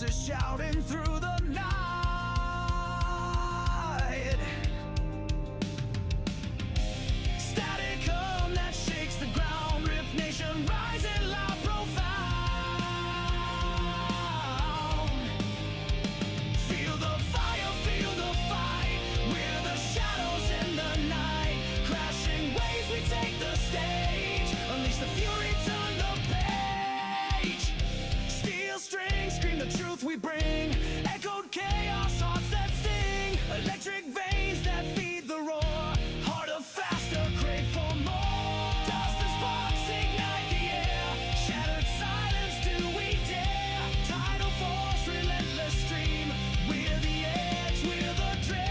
voices shouting through the night. Static hum that shakes the ground. Rift Nation rising loud, profound. Feel the fire, feel the fight. We're the shadows in the night. Crashing waves, we take the stage. Unleash the fury, turn the page. Steel strings, scream the truth we bring. Echoed chaos, hearts that sting. Electric veins that feed the roar. Harder, faster, crave for more. Dust and sparks ignite the air. Shattered silence, do we dare? Tidal force, relentless stream. We're the edge, we're the dream.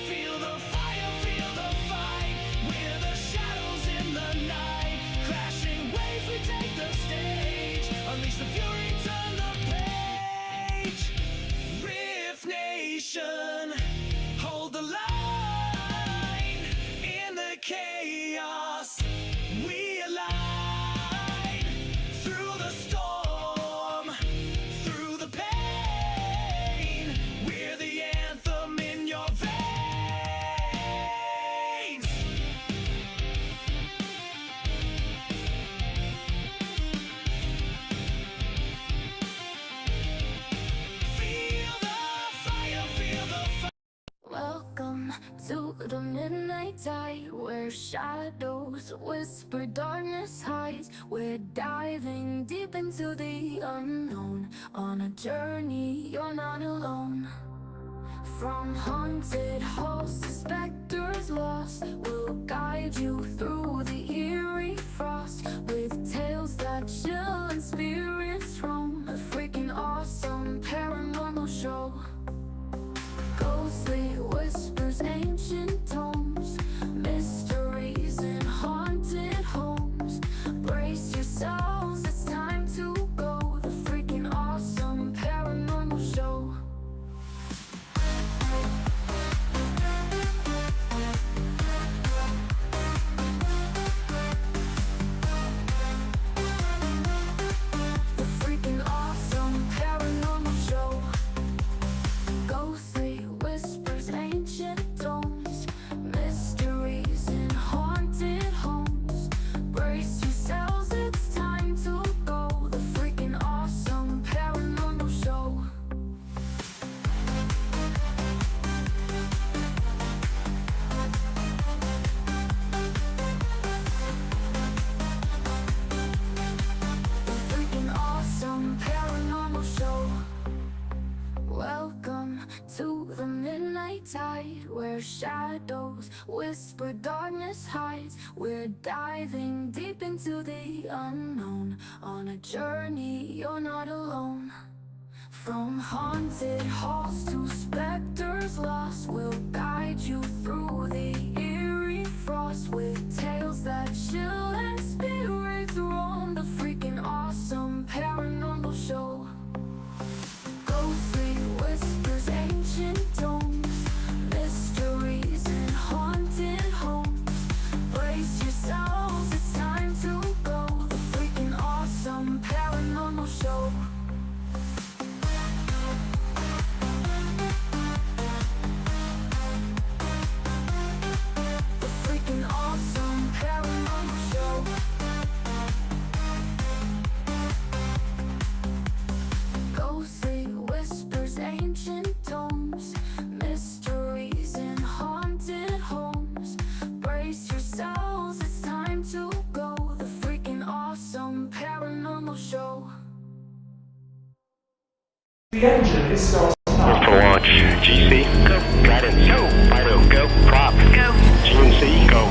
Feel the fire, feel the fight. We're the shadows in the night. Crashing waves, we take the stage. Unleash the fury, turn the page. Rift Nation, hold the line. In the chaos, we align. Through the storm, through the pain. We're the anthem in your veins. Feel the fire, feel the fire. Welcome to the midnight tide, where shadows whisper, darkness hides. We're diving deep into the unknown. On a journey, you're not alone. From haunted halls to specters lost, we'll guide you through the eerie frost. With tales that chill and spirits roam. A freaking awesome paranormal show. Ghostly whispers, ancient tomes, mysteries in haunted homes. Brace yourselves, it's time to go. The freaking awesome paranormal show. The freaking awesome paranormal show. Ghostly whispers, ancient tomes, mysteries in haunted homes. Brace yourselves, it's time to go. The freaking awesome paranormal show. The freaking awesome paranormal show. Welcome to the midnight tide, where shadows whisper, darkness hides. We're diving deep into the unknown. On a journey, you're not alone. From haunted halls to specters lost, we'll guide you through the eerie frost. With tales that chill and spirits roam. The freaking awesome paranormal show. Ghostly whispers, ancient tomes, mysteries in haunted homes. Brace yourselves, it's time to go. The freaking awesome paranormal show. The freaking awesome paranormal show. Ghostly whispers, ancient tomes, mysteries in haunted homes. Brace yourselves, it's time to go. The freaking awesome paranormal show. The engine is starting up. For launch, GC, go. Guidance, go. Fido, go. Prop, go. GNC, go.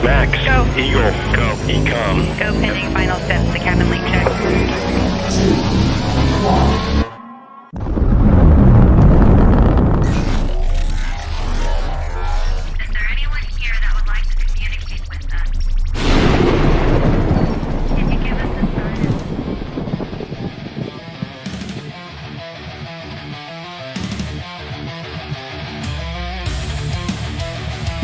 Max, go. Eagle, go. Ecom, Go pending final steps to cabin link check. 2, 1. Is there anyone here that would like to communicate with us? Can you give us a sign?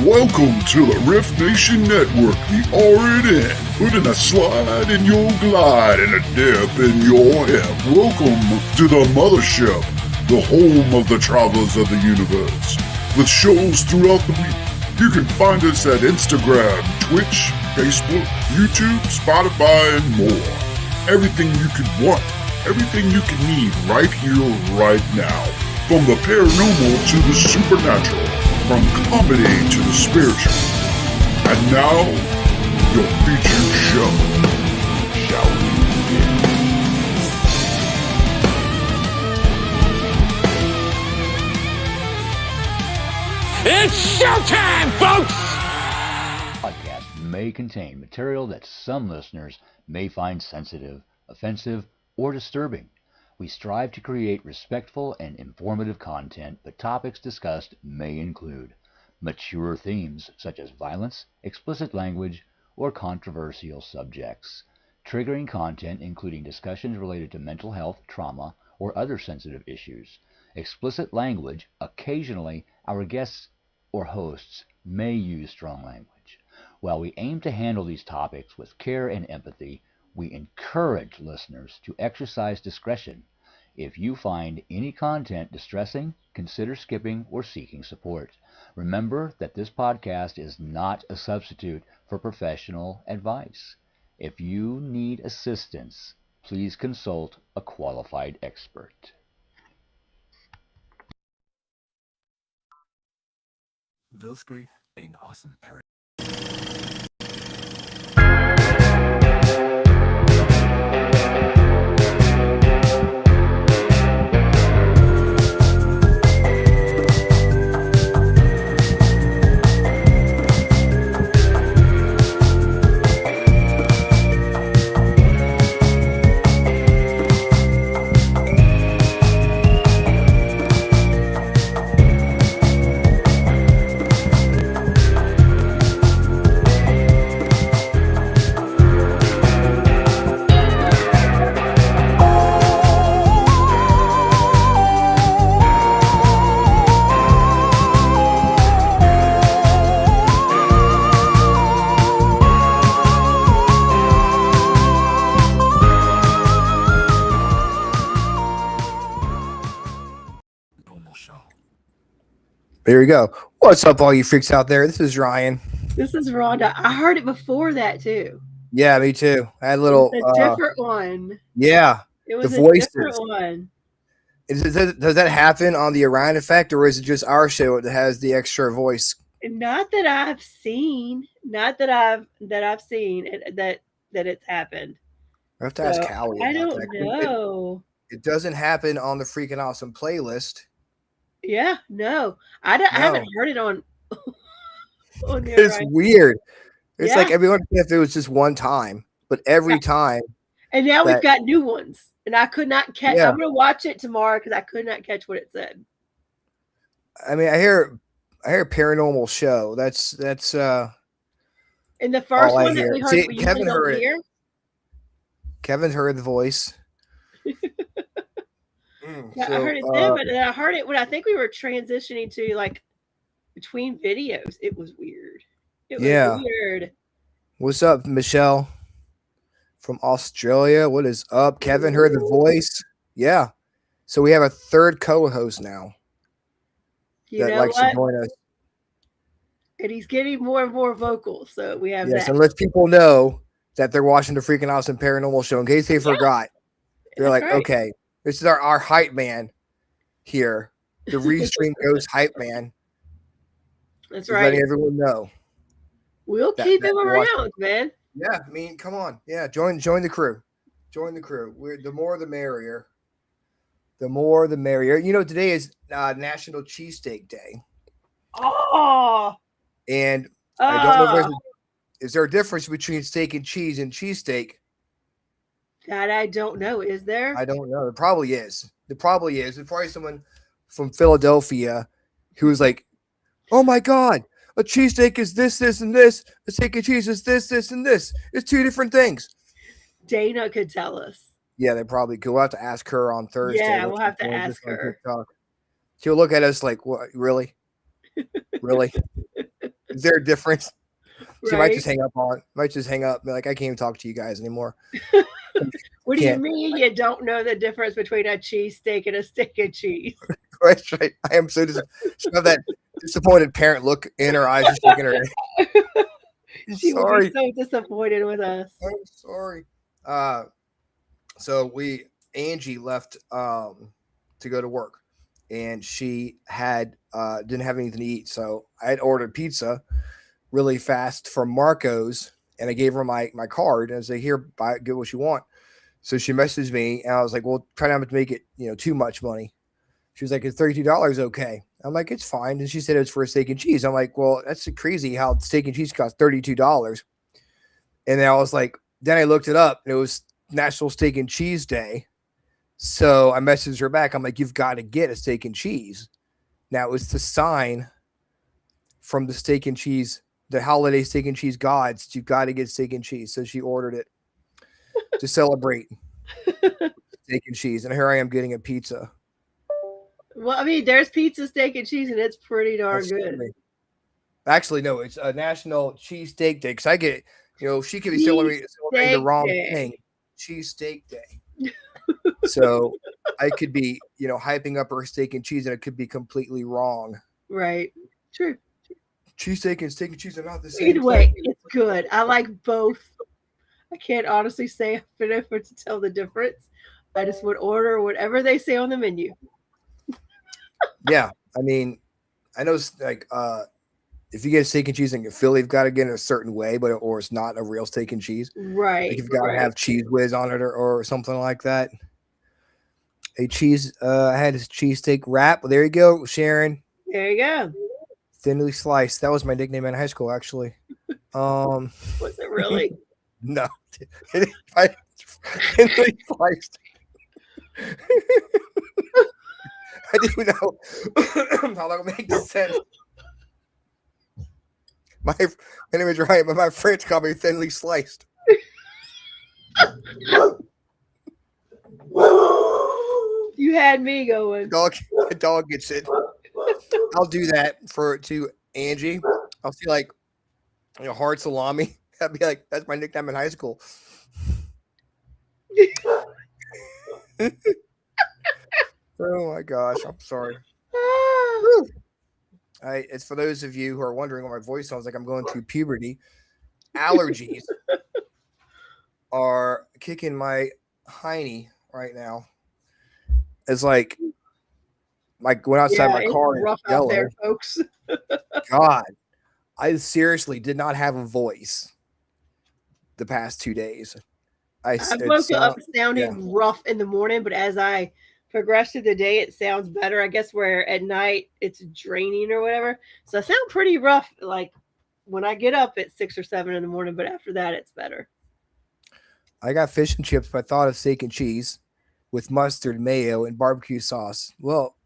Welcome to the Rift Nation Network, the RNN, putting a slide in your glide and a dip in your hip. Welcome to the mothership, the home of the travelers of the universe. With shows throughout the week, you can find us at Instagram, Twitch, Facebook, YouTube, Spotify, and more. Everything you could want, everything you could need right here, right now. From the paranormal to the supernatural, from comedy to the spiritual. And now, your featured show. Shall we begin? It's showtime, folks! Podcast may contain material that some listeners may find sensitive, offensive, or disturbing. We strive to create respectful and informative content, but topics discussed may include mature themes such as violence, explicit language, or controversial subjects, triggering content including discussions related to mental health, trauma, or other sensitive issues, explicit language. Occasionally, our guests or hosts may use strong language. While we aim to handle these topics with care and empathy, we encourage listeners to exercise discretion. If you find any content distressing, consider skipping or seeking support. Remember that this podcast is not a substitute for professional advice. If you need assistance, please consult a qualified expert. Those great being awesome paranormal. There you go. What's up, all you freaks out there? This is Ryan. This is Rhonda. I heard it before that too. Yeah, me too. I had a little. It's a different one. Yeah, It was the a voices. different one. Does that happen on the Orion Effect, or is it just our show that has the extra voice? Not that I've seen. Not that I've seen it, that it's happened. I have to ask So, Callie. I about don't that. know. It doesn't happen on the Freakin Awesome playlist. Yeah, no. I haven't heard it on on the It's Orion. weird. It's Yeah. like everyone if it was just one time, but every Yeah. time. And now we've that- got new ones. And I could not catch. Yeah. I'm going to watch it tomorrow because I could not catch what it said. I mean, I hear paranormal show. That's And the first all I one that hear. we heard, See, we Kevin usually don't heard it. hear. Kevin heard the voice. Yeah, I heard it then, but then I heard it when I think we were transitioning to like between videos. It was weird. It was Yeah. weird. What's up, Michelle from Australia? What is up? Kevin heard the voice. Yeah. So we have a third co-host now You that know likes to what? join us. And he's getting more and more vocal. So we have Yes, that. and let people know that they're watching the Freakin Awesome Paranormal Show in case they forgot. They're That's like, right. okay, this is our hype man here. The Restream Ghost hype man. That's Just right. letting everyone know. We'll that- keep that him watch- around, man. Yeah, I mean, come on. Yeah, join the crew. Join the crew. The more the merrier. The more the merrier. You know, today is National Cheesesteak Day. Oh, And I don't know if oh, is there a difference between steak and cheesesteak? that I don't know. Is there? I don't know. There probably is. There's probably someone from Philadelphia who was like, oh my God, a cheesesteak is this, and this. A steak and cheese is this, and this. It's two different things. Dana could tell us. Yeah, they probably could. We'll have to ask her on Thursday. Yeah, what we'll have she's to doing ask just on her. TikTok. She'll look at us like, what? Really? Really? Is there a difference? She might just hang up and be like, I can't even talk to you guys anymore. What do you Can't. mean you don't know the difference between a cheesesteak and a steak and cheese? That's right. I am so she have that disappointed parent look in her eyes, just shaking her head. I'm She would sorry. be so disappointed with us. I'm sorry. So Angie left to go to work, and she had didn't have anything to eat. So I had ordered pizza really fast from Marco's, and I gave her my card and I said, "Here, get what you want." So she messaged me, and I was like, "Well, try not to make it too much money." She was like, "Is $32 okay?" I'm like, "It's fine." And she said it was for a steak and cheese. I'm like, "Well, that's crazy how steak and cheese costs $32." And then I was like, then I looked it up, and it was National Steak and Cheese Day. So I messaged her back. I'm like, "You've got to get a steak and cheese." Now, it was the sign from the steak and cheese, the holiday steak and cheese gods. You've got to get steak and cheese. So she ordered it to celebrate steak and cheese. And here I am getting a pizza. Well, I mean, there's pizza, steak, and cheese, and it's pretty darn That's good. funny. Actually, no, it's a National Cheesesteak Day. Because I get, she could be celebrating the wrong thing. Cheesesteak Day. So I could be, hyping up her steak and cheese, and it could be completely wrong. Right. True. Cheesesteak and steak and cheese are not the same. Either way, it's good. I like both. I can't honestly say I've been able to tell the difference. I just would order whatever they say on the menu. Yeah, I mean, I know like if you get a steak and cheese in Philly, you've got to get it a certain way, or it's not a real steak and cheese. Right. Like you've got to have cheese whiz on it or something like that. I had a cheesesteak wrap. Well, there you go, Sharon. There you go. Thinly sliced. That was my nickname in high school, actually. Was it really? No. Thinly sliced. I didn't know how that would make sense. My name is Ryan, but my friends call me Thinly Sliced. You had me going. The dog gets it. I'll do that to Angie. I'll see like hard salami. I'd be like, that's my nickname in high school. Oh my gosh, I'm sorry. It's for those of you who are wondering what my voice sounds like. I'm going through puberty. Allergies are kicking my hiney right now. It's like went outside my car and rough yellow. out there, folks. God, I seriously did not have a voice the past 2 days. I woke up sounding rough in the morning, but as I progress through the day, it sounds better. I guess where at night it's draining or whatever. So I sound pretty rough, like when I get up at 6 or 7 in the morning, but after that, it's better. I got fish and chips, but I thought of steak and cheese with mustard, mayo, and barbecue sauce. Well,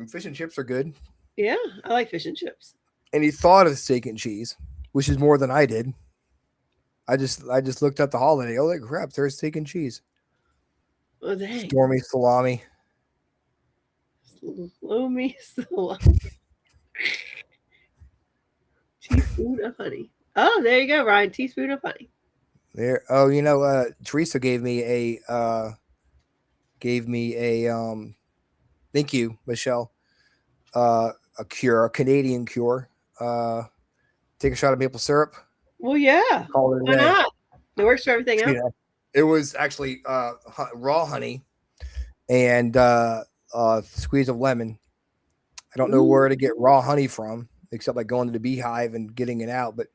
fish and chips are good. Yeah, I like fish and chips. And he thought of steak and cheese, which is more than I did. I just looked at the holiday. Oh, crap! There's steak and cheese. Oh, dang. Stormy salami. Salami. Teaspoon of honey. Oh, there you go, Ryan. Teaspoon of honey. There. Oh, Teresa gave me a thank you, Michelle. A Canadian cure. Take a shot of maple syrup. Well, yeah. Call it a Why day. not? It works for everything else. Yeah. It was actually raw honey and squeeze of lemon. I don't know where to get raw honey from, except like going to the beehive and getting it out. But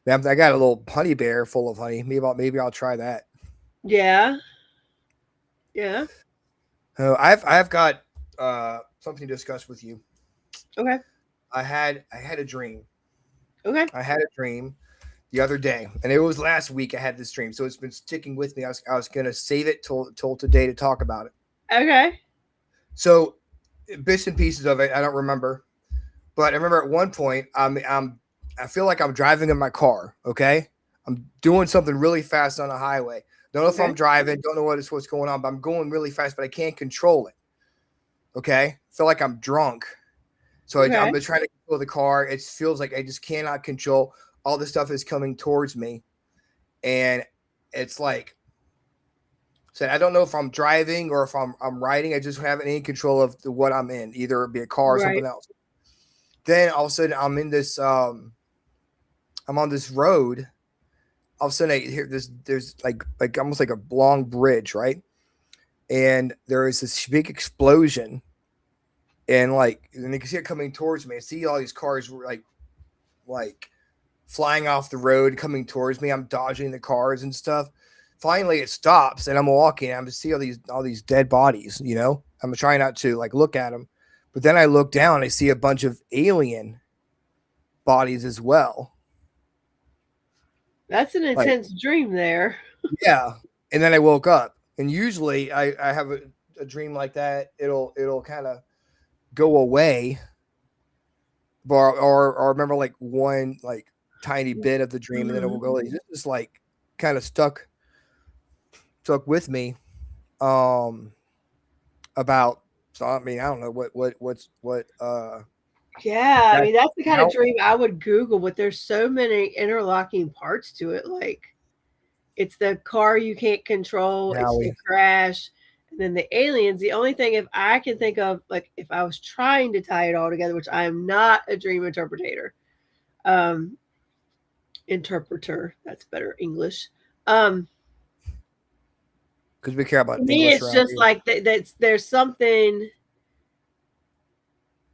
I got a little honey bear full of honey. Maybe I'll try that. Yeah. Yeah. I've got something to discuss with you. Okay. I had a dream. Okay. I had a dream the other day, and it was last week. I had this dream, so it's been sticking with me. I was gonna save it till today to talk about it. Okay. So bits and pieces of it I don't remember, but I remember at one point I feel like I'm driving in my car. Okay, I'm doing something really fast on the highway. Don't know if I'm driving. Don't know what's going on, but I'm going really fast, but I can't control it. Okay, feel like I'm drunk. So Okay. I'm trying to control the car. It feels like I just cannot control. All the stuff is coming towards me, and it's like, so I don't know if I'm driving or if I'm riding. I just haven't any control of what I'm in, either it be a car or Right. something else. Then all of a sudden I'm in this I'm on this road. All of a sudden I hear there's like almost like a long bridge, right? And there is this big explosion, and you can see it coming towards me. I see all these cars like flying off the road coming towards me. I'm dodging the cars and stuff. Finally, it stops, and I'm walking. I'm see all these dead bodies. You know, I'm trying not to look at them, but then I look down. And I see a bunch of alien bodies as well. That's an intense dream there. Yeah, and then I woke up. And usually, I have a dream like that. It'll kind of go away, or remember one tiny bit of the dream, and then it will go. This is kind of stuck with me. About, so I mean, I don't know what's Yeah, I mean that's the kind of dream I would Google, but there's so many interlocking parts to it. Like it's the car you can't control, it's the crash, and then the aliens. The only thing if I can think of, like if I was trying to tie it all together, which I am not a dream interpreter, that's better English. Because we care about me, English it's just like there's something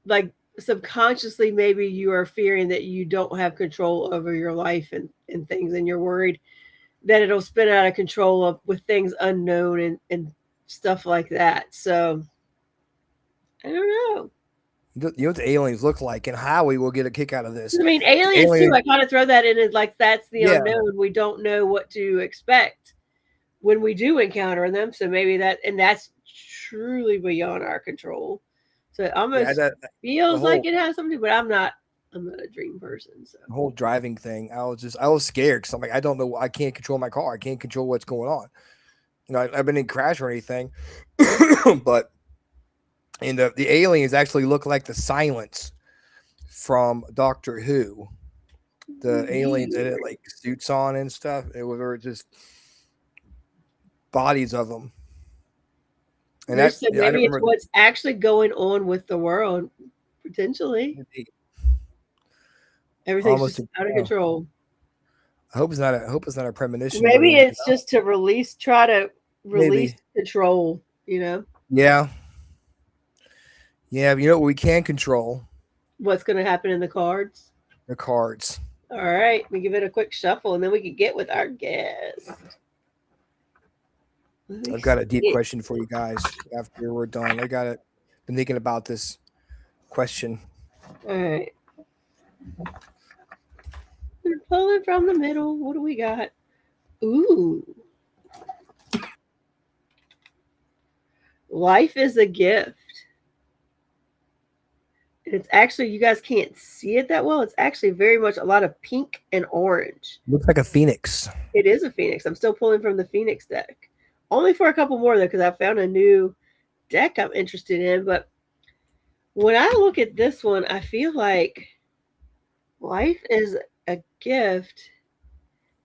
like subconsciously maybe you are fearing that you don't have control over your life and things, and you're worried that it'll spin out of control with things unknown and stuff like that. So I don't know. You know what the aliens look like, and Howie will get a kick out of this. I mean, aliens too. I kind of throw that in as like that's the unknown. We don't know what to expect when we do encounter them. So maybe that's truly beyond our control. So it almost feels like it has something, but I'm not a dream person. So the whole driving thing, I was scared because I'm like, I don't know, I can't control my car, I can't control what's going on. You know, I've been in crash or anything, but the aliens actually look like the Silence from Doctor Who. The aliens that had like suits on and stuff. It were just bodies of them. And that's maybe it's what's actually going on with the world, potentially. Everything's just out of control. I hope it's not a premonition. Maybe it's just to try to release control, you know? Yeah. Yeah, but you know what we can control? What's going to happen in the cards? The cards. All right, we give it a quick shuffle, and then we can get with our guest. I've got a deep question for you guys after we're done. Been thinking about this question. All right. We're pulling from the middle. What do we got? Ooh. Life is a gift. It's actually, you guys can't see it that well. It's actually very much a lot of pink and orange. Looks like a phoenix. It is a phoenix. I'm still pulling from the phoenix deck. Only for a couple more, though, because I found a new deck I'm interested in. But when I look at this one, I feel like life is a gift,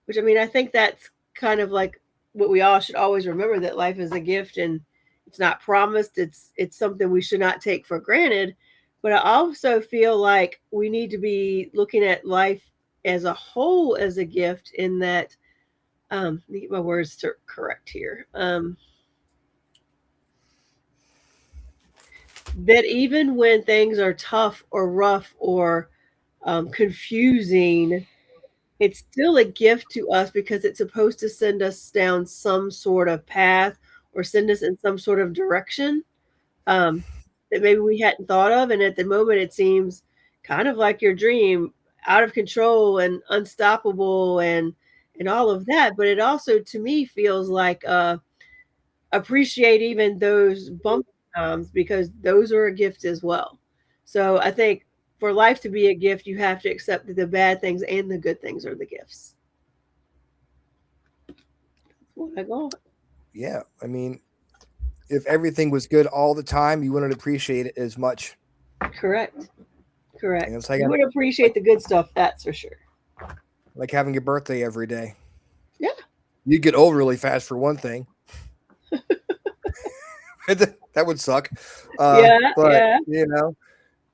which, I mean, I think that's kind of like what we all should always remember, that life is a gift and it's not promised. It's something we should not take for granted. But I also feel like we need to be looking at life as a whole as a gift, in that, let me get my words correct here. That even when things are tough or rough or confusing, it's still a gift to us, because it's supposed to send us down some sort of path or send us in some sort of direction that maybe we hadn't thought of. And at the moment, it seems kind of like your dream, out of control and unstoppable and all of that. But it also, to me, feels like appreciate even those bumpy times, because those are a gift as well. So I think for life to be a gift, you have to accept that the bad things and the good things are the gifts. That's what I got. Yeah, I mean, if everything was good all the time, you wouldn't appreciate it as much. Correct. Correct. And it's like You would appreciate the good stuff, that's for sure. like having your birthday every day. Yeah. You get old really fast for one thing. That would suck. Yeah, But yeah. you know,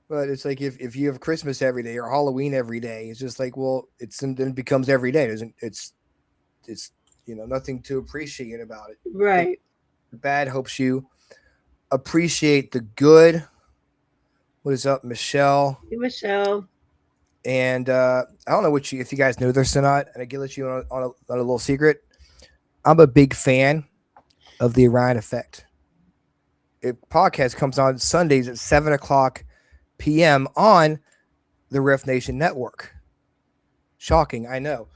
but it's like if you have Christmas every day or Halloween every day, it's just like, well, then it becomes every day. It's nothing to appreciate about it. Right. The bad helps you appreciate the good. What is up, Michelle? Hey, Michelle. And I don't know if you guys know this or not, and I can let you on a little secret. I'm a big fan of the R.I.F.T. Podcast comes on Sundays at 7:00 p.m. on the Riff Nation Network. Shocking, I know.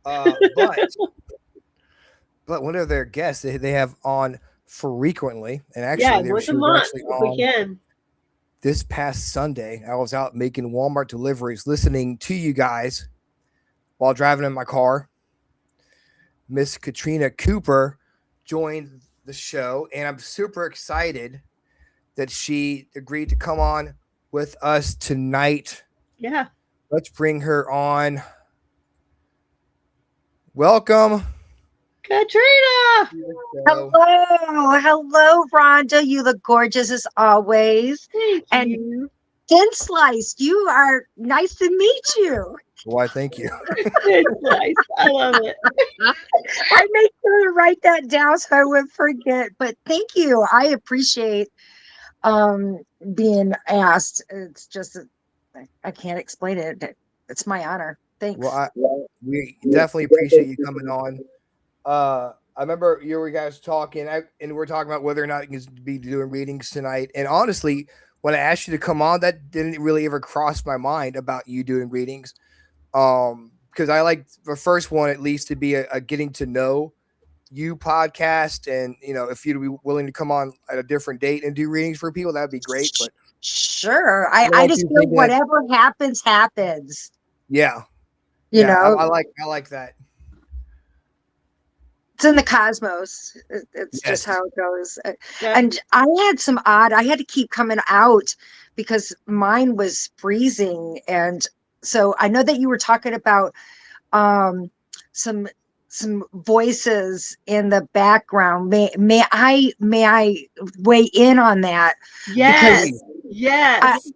But one of their guests they have on frequently, and actually once a she was month actually if we on can. this past Sunday. I was out making Walmart deliveries, listening to you guys while driving in my car. Miss Katrina Cooper joined the show, and I'm super excited that she agreed to come on with us tonight. Yeah. Let's bring her on. Welcome, Katrina. Hello, Rhonda. You look gorgeous as always. Thank and you. Thin Sliced, you are nice to meet you. Why, thank you. It's nice. I love it. I made sure to write that down so I wouldn't forget. But thank you. I appreciate being asked. It's just I can't explain it. It's my honor. Thanks. Well, we definitely appreciate you coming on. I remember you guys talking, and we're talking about whether or not you can be doing readings tonight. And honestly, when I asked you to come on, that didn't really ever cross my mind about you doing readings. Because I like the first one at least to be a getting to know you podcast, and if you'd be willing to come on at a different date and do readings for people, that'd be great. But sure, I just feel whatever happens. Yeah, I like that. It's in the cosmos. It's just how it goes. And I had to keep coming out because mine was freezing. And so I know that you were talking about some voices in the background. May I weigh in on that? Yes. Because yes.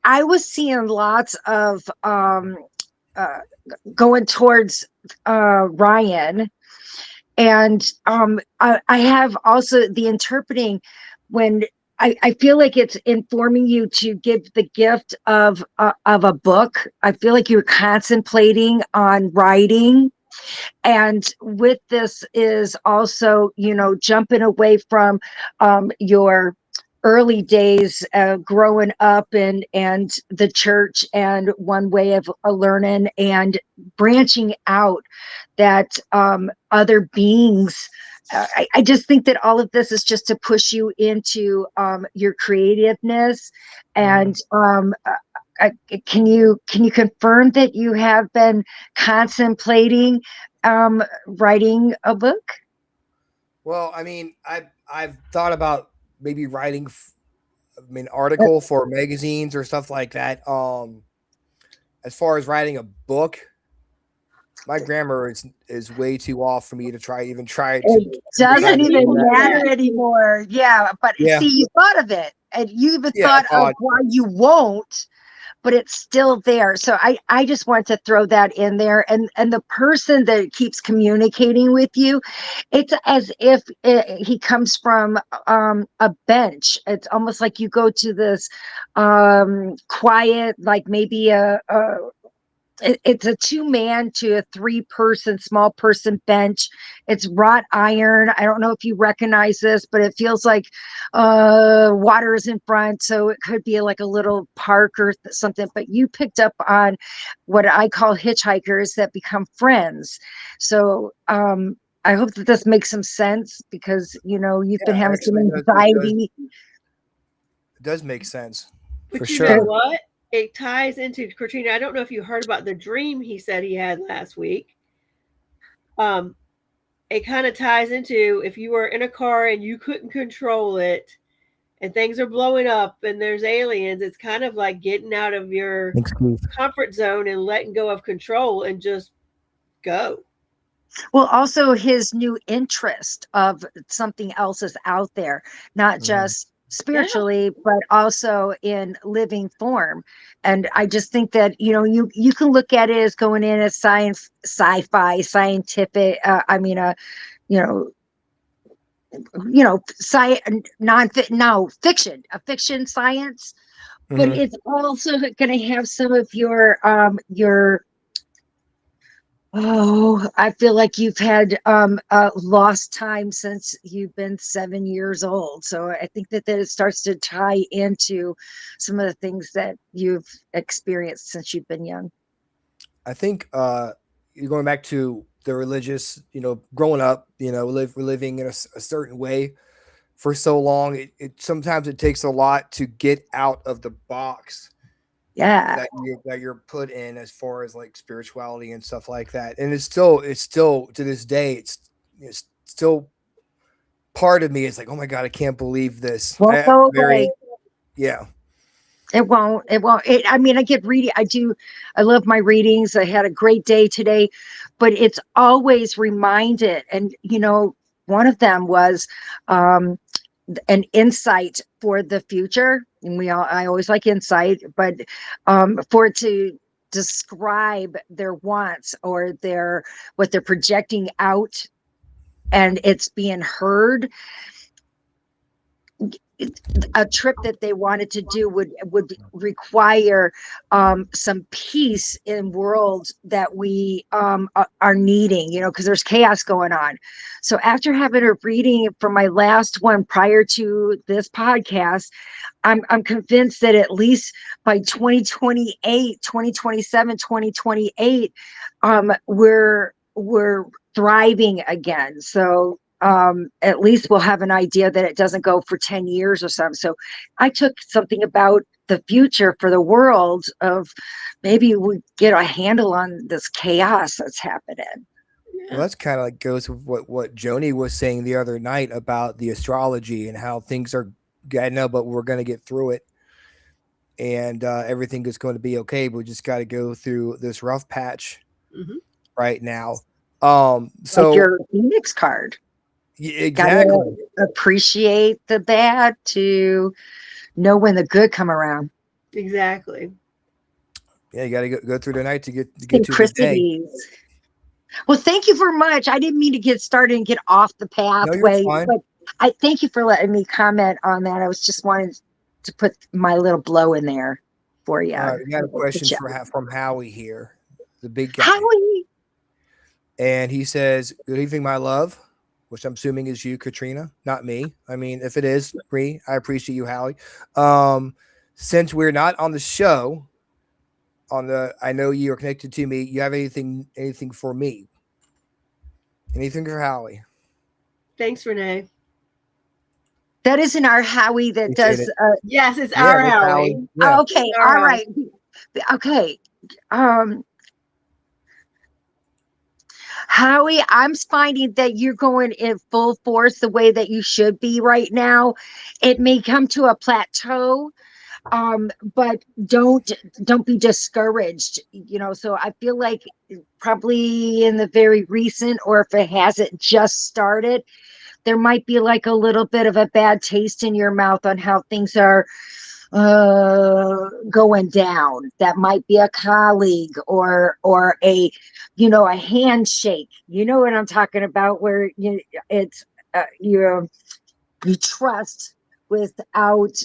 I was seeing lots of going towards Ryan. And I have also the interpreting when I feel like it's informing you to give the gift of a book. I feel like you're contemplating on writing. And with this is also, jumping away from your early days growing up and the church and one way of learning and branching out that other beings. I just think that all of this is just to push you into your creativeness. And can you confirm that you have been contemplating writing a book? Well, I mean, I've thought about maybe writing article for magazines or stuff like that. As far as writing a book, my grammar is way too off for me to try. It doesn't even matter anymore. Yeah, but see, you thought of it, and you even thought of why you won't, but it's still there. So I just want to throw that in there. And the person that keeps communicating with you, it's as if he comes from a bench. It's almost like you go to this quiet, like maybe it's a 2-man to a 3-person, small person bench. It's wrought iron. I don't know if you recognize this, but it feels like water is in front. So it could be like a little park or something, but you picked up on what I call hitchhikers that become friends. So I hope that this makes some sense because, you've been having some anxiety. It does make sense. But for you sure. know what? It ties into Katrina. I don't know if you heard about the dream he said he had last week. It kind of ties into if you were in a car and you couldn't control it and things are blowing up and there's aliens, it's kind of like getting out of your comfort zone and letting go of control and just go. Well, also his new interest of something else is out there, not just spiritually, but also in living form. And I just think that, you can look at it as going in as science, sci-fi, scientific, fiction, a fiction science, but it's also going to have some of your I feel like you've had lost time since you've been 7 years old. So I think that it starts to tie into some of the things that you've experienced since you've been young. I think you're going back to the religious, growing up, we're living in a certain way for so long. It sometimes it takes a lot to get out of the box that you're put in, as far as like spirituality and stuff like that. And it's still to this day, it's still part of me. It's like, oh my God, I can't believe this. Won't go away. Yeah. It won't. I get reading. I love my readings. I had a great day today, but it's always reminded. And, one of them was an insight for the future. And I always like insight, but for it to describe their wants or what they're projecting out, and it's being heard. A trip that they wanted to do would require some peace in worlds that we are needing, because there's chaos going on. So after having a reading from my last one prior to this podcast, I'm convinced that at least by 2028, 2027, 2028, we're thriving again. So at least we'll have an idea that it doesn't go for 10 years or something. So I took something about the future for the world of maybe we get a handle on this chaos that's happening. Well, that's kind of like goes with what Joni was saying the other night about the astrology and how things are getting up, but we're going to get through it. And everything is going to be okay. But we just got to go through this rough patch right now. So like your Phoenix card. Exactly. Gotta appreciate the bad to know when the good come around. Exactly. Yeah, you got to go through the night to get to the day. Well, thank you very much. I didn't mean to get started and get off the pathway, but I thank you for letting me comment on that. I was just wanting to put my little blow in there for you. We got a question from Howie here, the big guy. Howie, and he says, "Good evening, my love." Which I'm assuming is you, Katrina, not me. I mean, if it is me, I appreciate you, Howie. Since we're not on the show, I know you are connected to me. You have anything for me? Anything for Howie? Thanks, Renee. That isn't our Howie that does. Yes, it's our Howie. Yeah. Okay, all right. Okay. Howie, I'm finding that you're going in full force the way that you should be right now. It may come to a plateau, but don't be discouraged. So I feel like probably in the very recent, or if it hasn't just started, there might be like a little bit of a bad taste in your mouth on how things are going down. That might be a colleague or a a handshake. You know what I'm talking about, where you trust without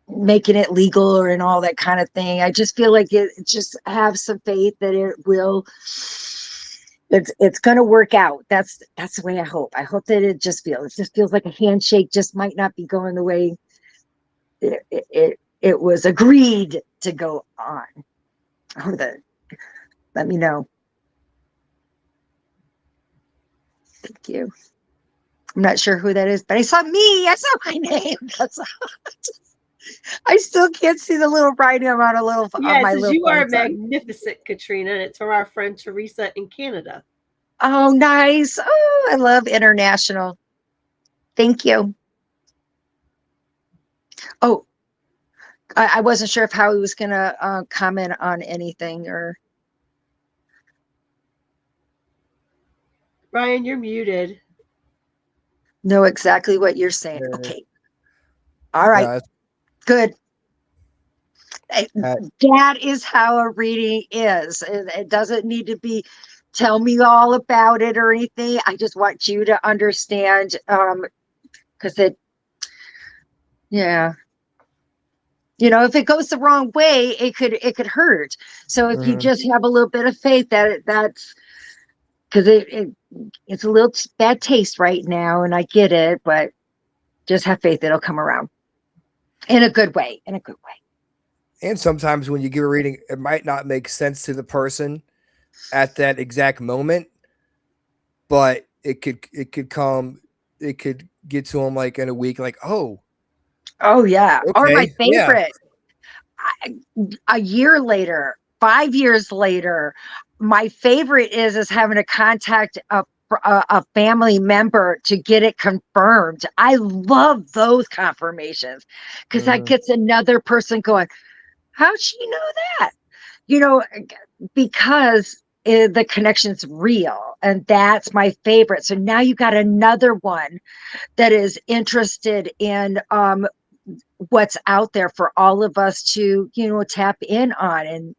making it legal and all that kind of thing. I just feel like just have some faith that it's going to work out. That's the way I hope. I hope that it just feels like a handshake just might not be going the way it was agreed to go on. Let me know. Thank you. I'm not sure who that is, but I saw my name. That's all. I still can't see the little writing on a little. Yes, you are magnificent, Katrina. And it's from our friend Teresa in Canada. Oh, nice. Oh, I love international. Thank you. Oh, I wasn't sure if Howie was going to comment on anything or. Ryan, you're muted. Know exactly what you're saying. Okay. All right. Good. That is how a reading is. It doesn't need to be tell me all about it or anything. I just want you to understand because yeah. If it goes the wrong way, it could hurt. So if you just have a little bit of faith that's because it's a little bad taste right now, and I get it, but just have faith it'll come around in a good way. And sometimes when you give a reading, it might not make sense to the person at that exact moment, but it could get to them like in a week, like, oh yeah. okay, Or my favorite, a year later, 5 years later, my favorite is having to contact a family member to get it confirmed. I love those confirmations because that gets another person going, how'd she know that? Because the connection's real, and that's my favorite. So now you got another one that is interested in what's out there for all of us to tap in on, and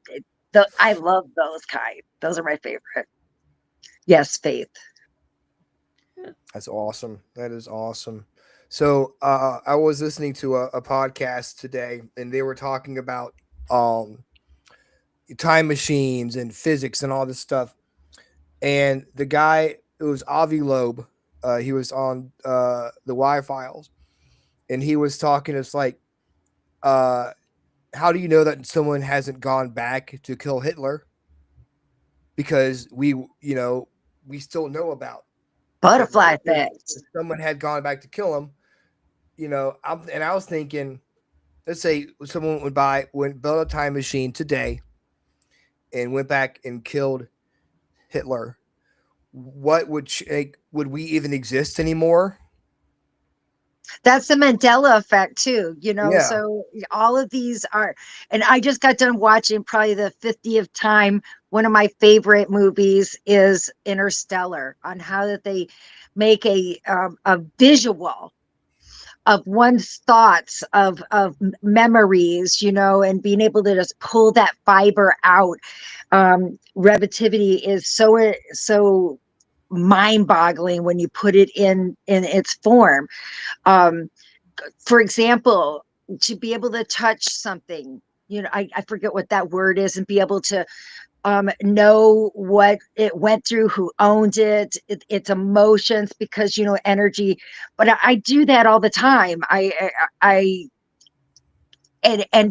I love those kind. Those are my favorite. Yes, Faith. That's awesome. That is awesome. So I was listening to a podcast today, and they were talking about time machines and physics and all this stuff. And the guy, it was Avi Loeb. He was on the Y Files, and he was talking. It's like, how do you know that someone hasn't gone back to kill Hitler? Because we still know about butterfly Hitler. effect. If someone had gone back to kill him, I was thinking, let's say someone would build a time machine today and went back and killed Hitler. What would we even exist anymore? That's the Mandela effect too, Yeah. So all of these are, and I just got done watching probably the 50th time. One of my favorite movies is Interstellar, on how that they make a visual of one's thoughts of memories, and being able to just pull that fiber out. Relativity is so mind-boggling when you put it in its form. For example, to be able to touch something, I forget what that word is, and be able to know what it went through, who owned it, its emotions, because energy. But I do that all the time. And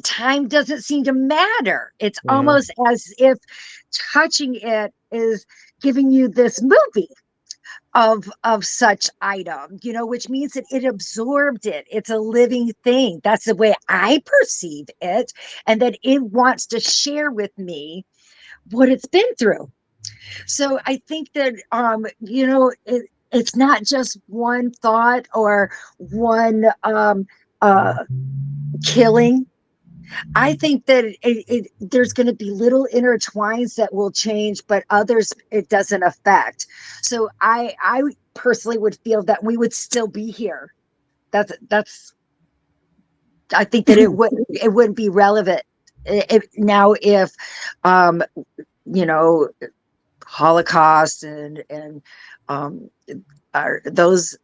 time doesn't seem to matter. It's almost as if touching it is giving you this movie of such item, which means that it absorbed it. It's a living thing. That's the way I perceive it, and that it wants to share with me what it's been through. So I think that it's not just one thought or one killing. I think that there's going to be little intertwines that will change, but others it doesn't affect. So I personally would feel that we would still be here. That's. I think that it wouldn't be relevant now if Holocaust and are those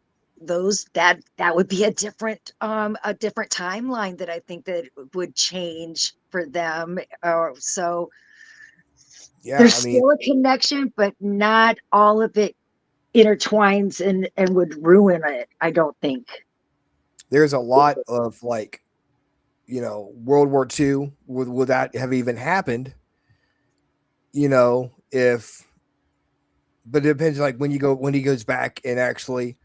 that would be a different timeline that I think that would change for them. So there's still a connection, but not all of it intertwines and would ruin it. I don't think. There's a lot of World War II would that have even happened? But it depends, like when he goes back and actually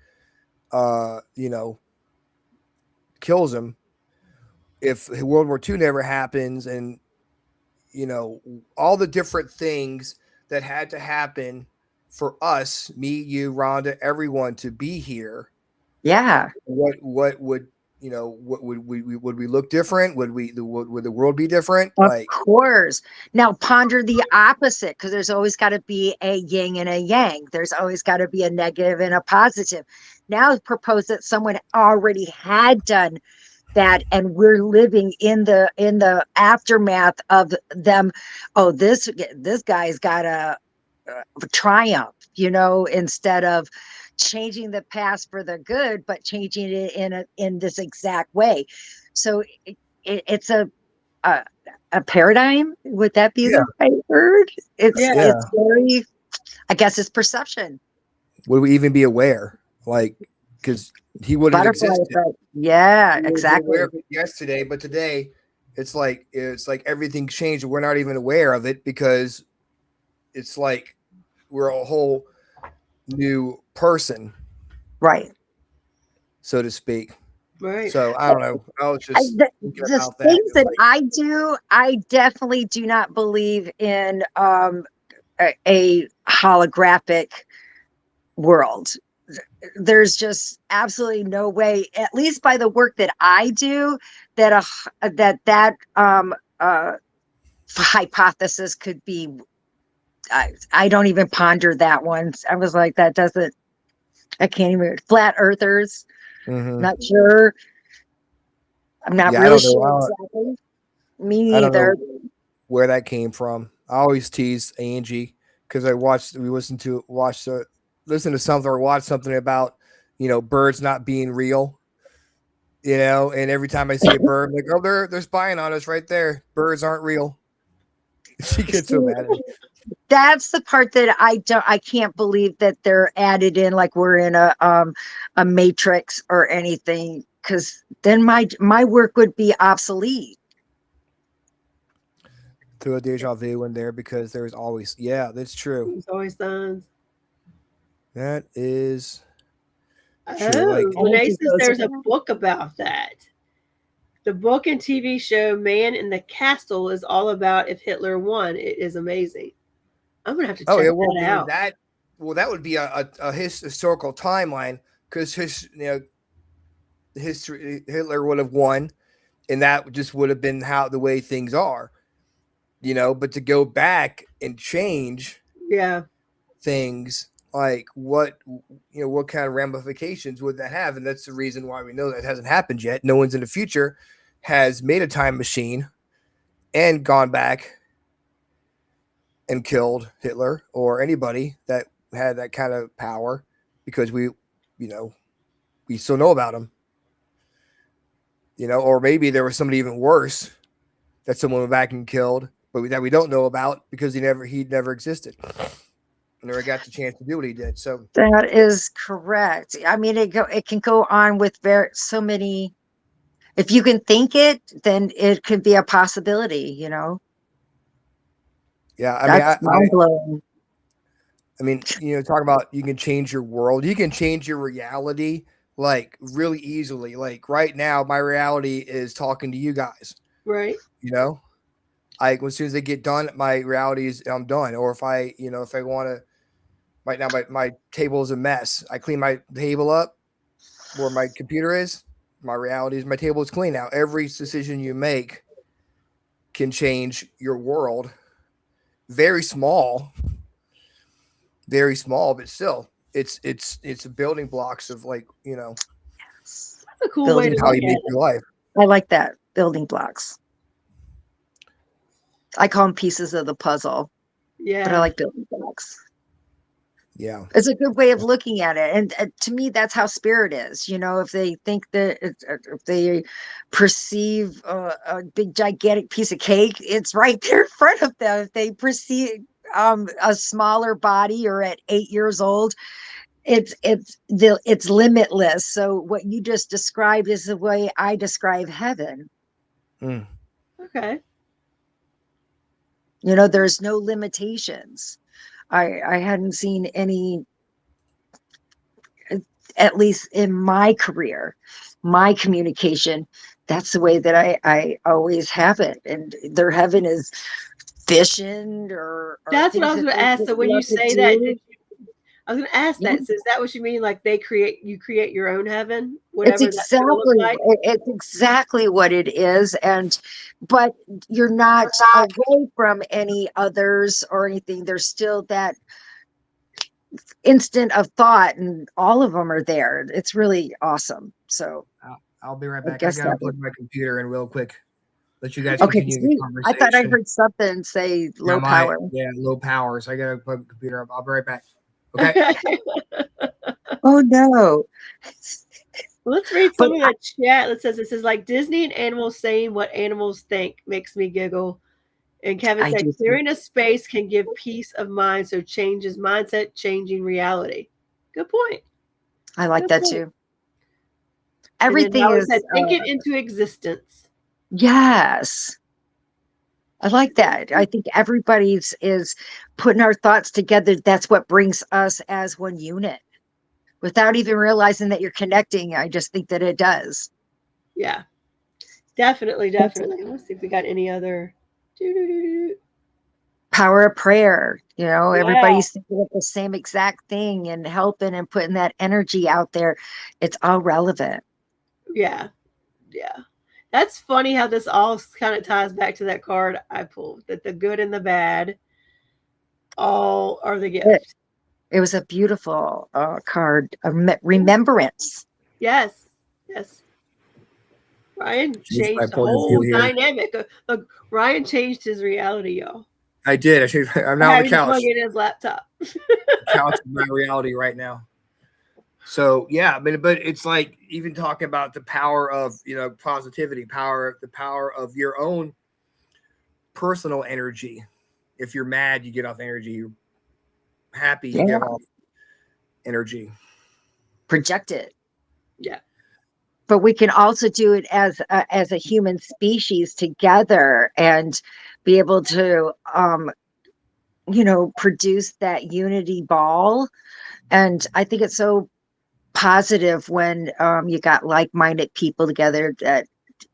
kills him. If World War II never happens, and all the different things that had to happen for us, me, you, Rhonda, everyone to be here. Yeah. What would you know, would we look different? Would the world be different? Of Like, course. Now ponder the opposite, because there's always got to be a yin and a yang. There's always got to be a negative and a positive. Now propose that someone already had done that, and we're living in the aftermath of them. Oh, this guy's got a triumph, you know, instead of changing the past for the good, but changing it in this exact way. So it's a paradigm. Would that be the right word? It's very, I guess it's perception. Would we even be aware? Like, because he wouldn't have existed. Yeah, exactly. Yesterday, but today it's like everything's changed. We're not even aware of it because it's like we're a whole new person, right? So to speak. Right. So I don't know. I was just the things that I do. I definitely do not believe in a holographic world. There's just absolutely no way, at least by the work that I do, that that hypothesis could be. I don't even ponder that one. I was like, that doesn't. I can't even. Flat earthers. Not sure. I'm not really sure exactly. Me neither. Where that came from. I always tease Angie because we listen to something or watch something about, you know, birds not being real, you know, and every time I see a bird, I'm like, oh, they're spying on us right there. Birds aren't real. She gets so mad at me. That's the part that I can't believe that they're added in, like we're in a matrix or anything, because then my work would be obsolete. Through a deja vu in there because there's always, that's true. There's always signs. That is true. Like, Renee says there's a book about that. The book and TV show Man in the Castle is all about if Hitler won. It is amazing. I'm gonna have to check that out. That would be a historical timeline because history Hitler would have won, and that just would have been the way things are, you know. But to go back and change, things, like what kind of ramifications would that have? And that's the reason why we know that hasn't happened yet. No one's in the future has made a time machine and gone back and killed Hitler or anybody that had that kind of power, because we still know about him, you know, or maybe there was somebody even worse that someone went back and killed, but that we don't know about because he never existed. Never got the chance to do what he did. So that is correct. I mean, it can go on with so many. If you can think it, then it could be a possibility, you know. Yeah, that's mind blowing. I mean, you know, talk about you can change your world, you can change your reality like really easily. Like right now, my reality is talking to you guys. Right. You know, like as soon as I get done, my reality is I'm done. Or if I want to. Right now, my table is a mess. I clean my table up where my computer is. My reality is my table is clean now. Every decision you make can change your world. Very small, but still, it's building blocks of, like, you know, that's a cool way to how you make your life. I like that, building blocks. I call them pieces of the puzzle. Yeah, but I like building blocks. Yeah, it's a good way of looking at it, and to me, that's how spirit is. You know, if they think that if they perceive a big gigantic piece of cake, it's right there in front of them. If they perceive a smaller body, or at 8 years old, it's limitless. So what you just described is the way I describe heaven. Okay. You know, there's no limitations. I hadn't seen any, at least in my career, my communication. That's the way that I always have it. And their heaven is fishing or that's what I was going to ask. So when you say that, I was going to ask that. So is that what you mean? Like you create your own heaven, It's whatever that's going to look exactly like? it's exactly what it is, but you're not away from any others or anything. There's still that instant of thought, and all of them are there. It's really awesome. So I'll be right I back. I guess gotta that plug would. my computer in real quick. Let you guys Okay, continue the sweet. I thought I conversation. heard something say Now low power. low power. So I gotta plug the computer up. I'll be right back. Okay. Oh no. Let's read But some of that chat that says, it says like Disney and animals saying what animals think makes me giggle. And Kevin I said, do too. clearing a space can give peace of mind. So changes mindset, changing reality. Good point. I like Good that point. too. And Everything then Howard is said, think it into existence. yes. I like that. I think everybody's is putting our thoughts together. That's what brings us as one unit. Without even realizing that you're connecting, I just think that it does. Yeah. Definitely. Let's see if we got any other. Power of prayer. Yeah. Everybody's thinking of the same exact thing and helping and putting that energy out there. It's all relevant. Yeah. That's funny how this all kind of ties back to that card I pulled, that the good and the bad all are the gift. It was a beautiful card, a remembrance. Yes. Ryan Changed my changed the point of view whole here. dynamic. Look, Ryan changed his reality, y'all. I did. I'm now on the Having to couch. plug in his laptop. Couch is my reality right now. So yeah, but it's like even talking about the power of positivity, the power of your own personal energy. If you're mad, you get off energy. You're happy, you get off energy. Project it. Yeah. But we can also do it as a human species together and be able to produce that unity ball. And I think it's so positive when you got like-minded people together, that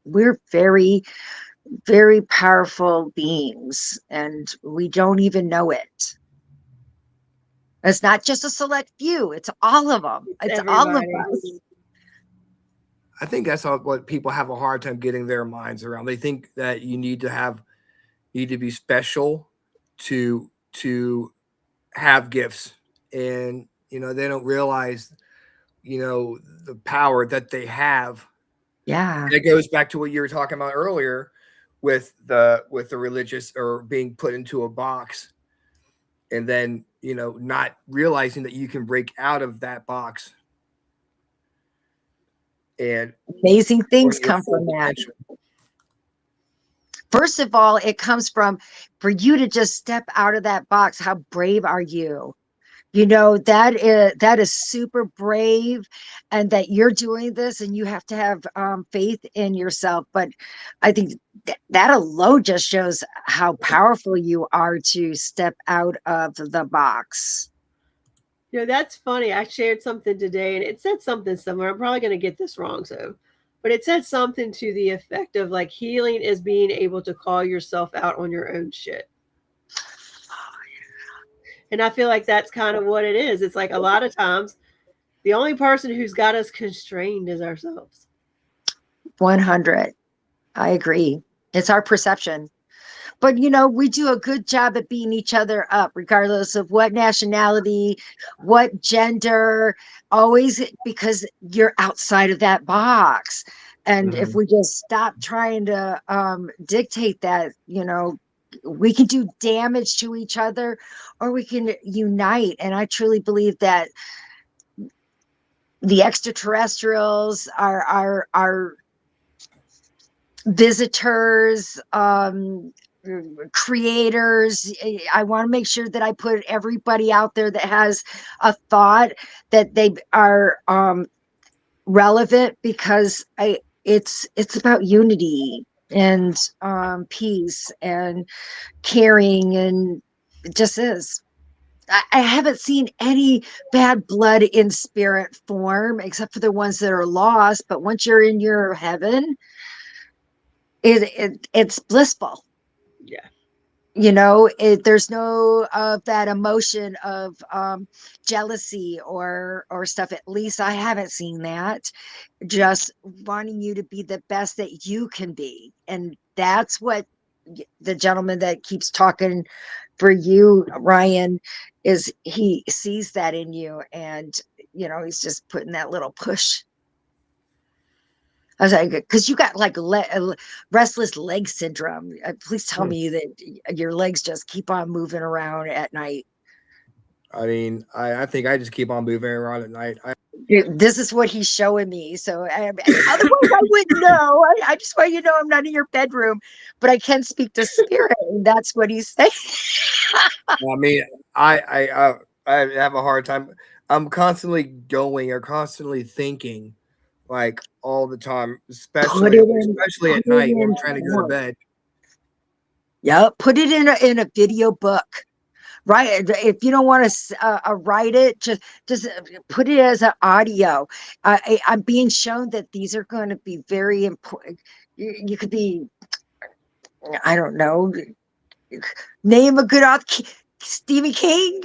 we're very, very powerful beings and we don't even know it. It's not just a select few, it's all of them. It's all of us. I think that's what people have a hard time getting their minds around. They think that you need to be special to have gifts, and they don't realize the power that they have. Yeah. And it goes back to what you were talking about earlier with the religious, or being put into a box, and then not realizing that you can break out of that box. And amazing things come from that. First of all, it comes from, for you to just step out of that box. How brave are you? That is super brave, and that you're doing this, and you have to have faith in yourself. But I think that alone just shows how powerful you are to step out of the box. That's funny. I shared something today and it said something similar. I'm probably going to get this wrong. But it said something to the effect of like, healing is being able to call yourself out on your own shit. And I feel like that's kind of what it is. It's like a lot of times the only person who's got us constrained is ourselves. 100. I agree. It's our perception. But, we do a good job at beating each other up, regardless of what nationality, what gender, always, because you're outside of that box. And if we just stop trying to dictate that, we can do damage to each other, or we can unite. And I truly believe that the extraterrestrials are visitors, creators. I want to make sure that I put everybody out there that has a thought, that they are relevant, because it's about unity and peace and caring, and it just is. I haven't seen any bad blood in spirit form, except for the ones that are lost. But once you're in your heaven, it's blissful. Yeah. there's no of that emotion of jealousy or stuff. At least I haven't seen that. Just wanting you to be the best that you can be, and that's what the gentleman that keeps talking for you, Ryan, is he sees that in you, and he's just putting that little push. I was like, because you got like restless leg syndrome. Please tell me that your legs just keep on moving around at night. I mean, I think I just keep on moving around at night. This is what he's showing me. So otherwise I wouldn't know. I just want you to know I'm not in your bedroom, but I can speak to spirit. And that's what he's saying. I mean, I have a hard time. I'm constantly going or constantly thinking, like all the time, especially at night when I'm trying to go to bed. Yeah, put it in a video book. Right. If you don't want to write it, just put it as an audio. I'm being shown that these are going to be very important. You could be, I don't know, name a good author, Stephen King.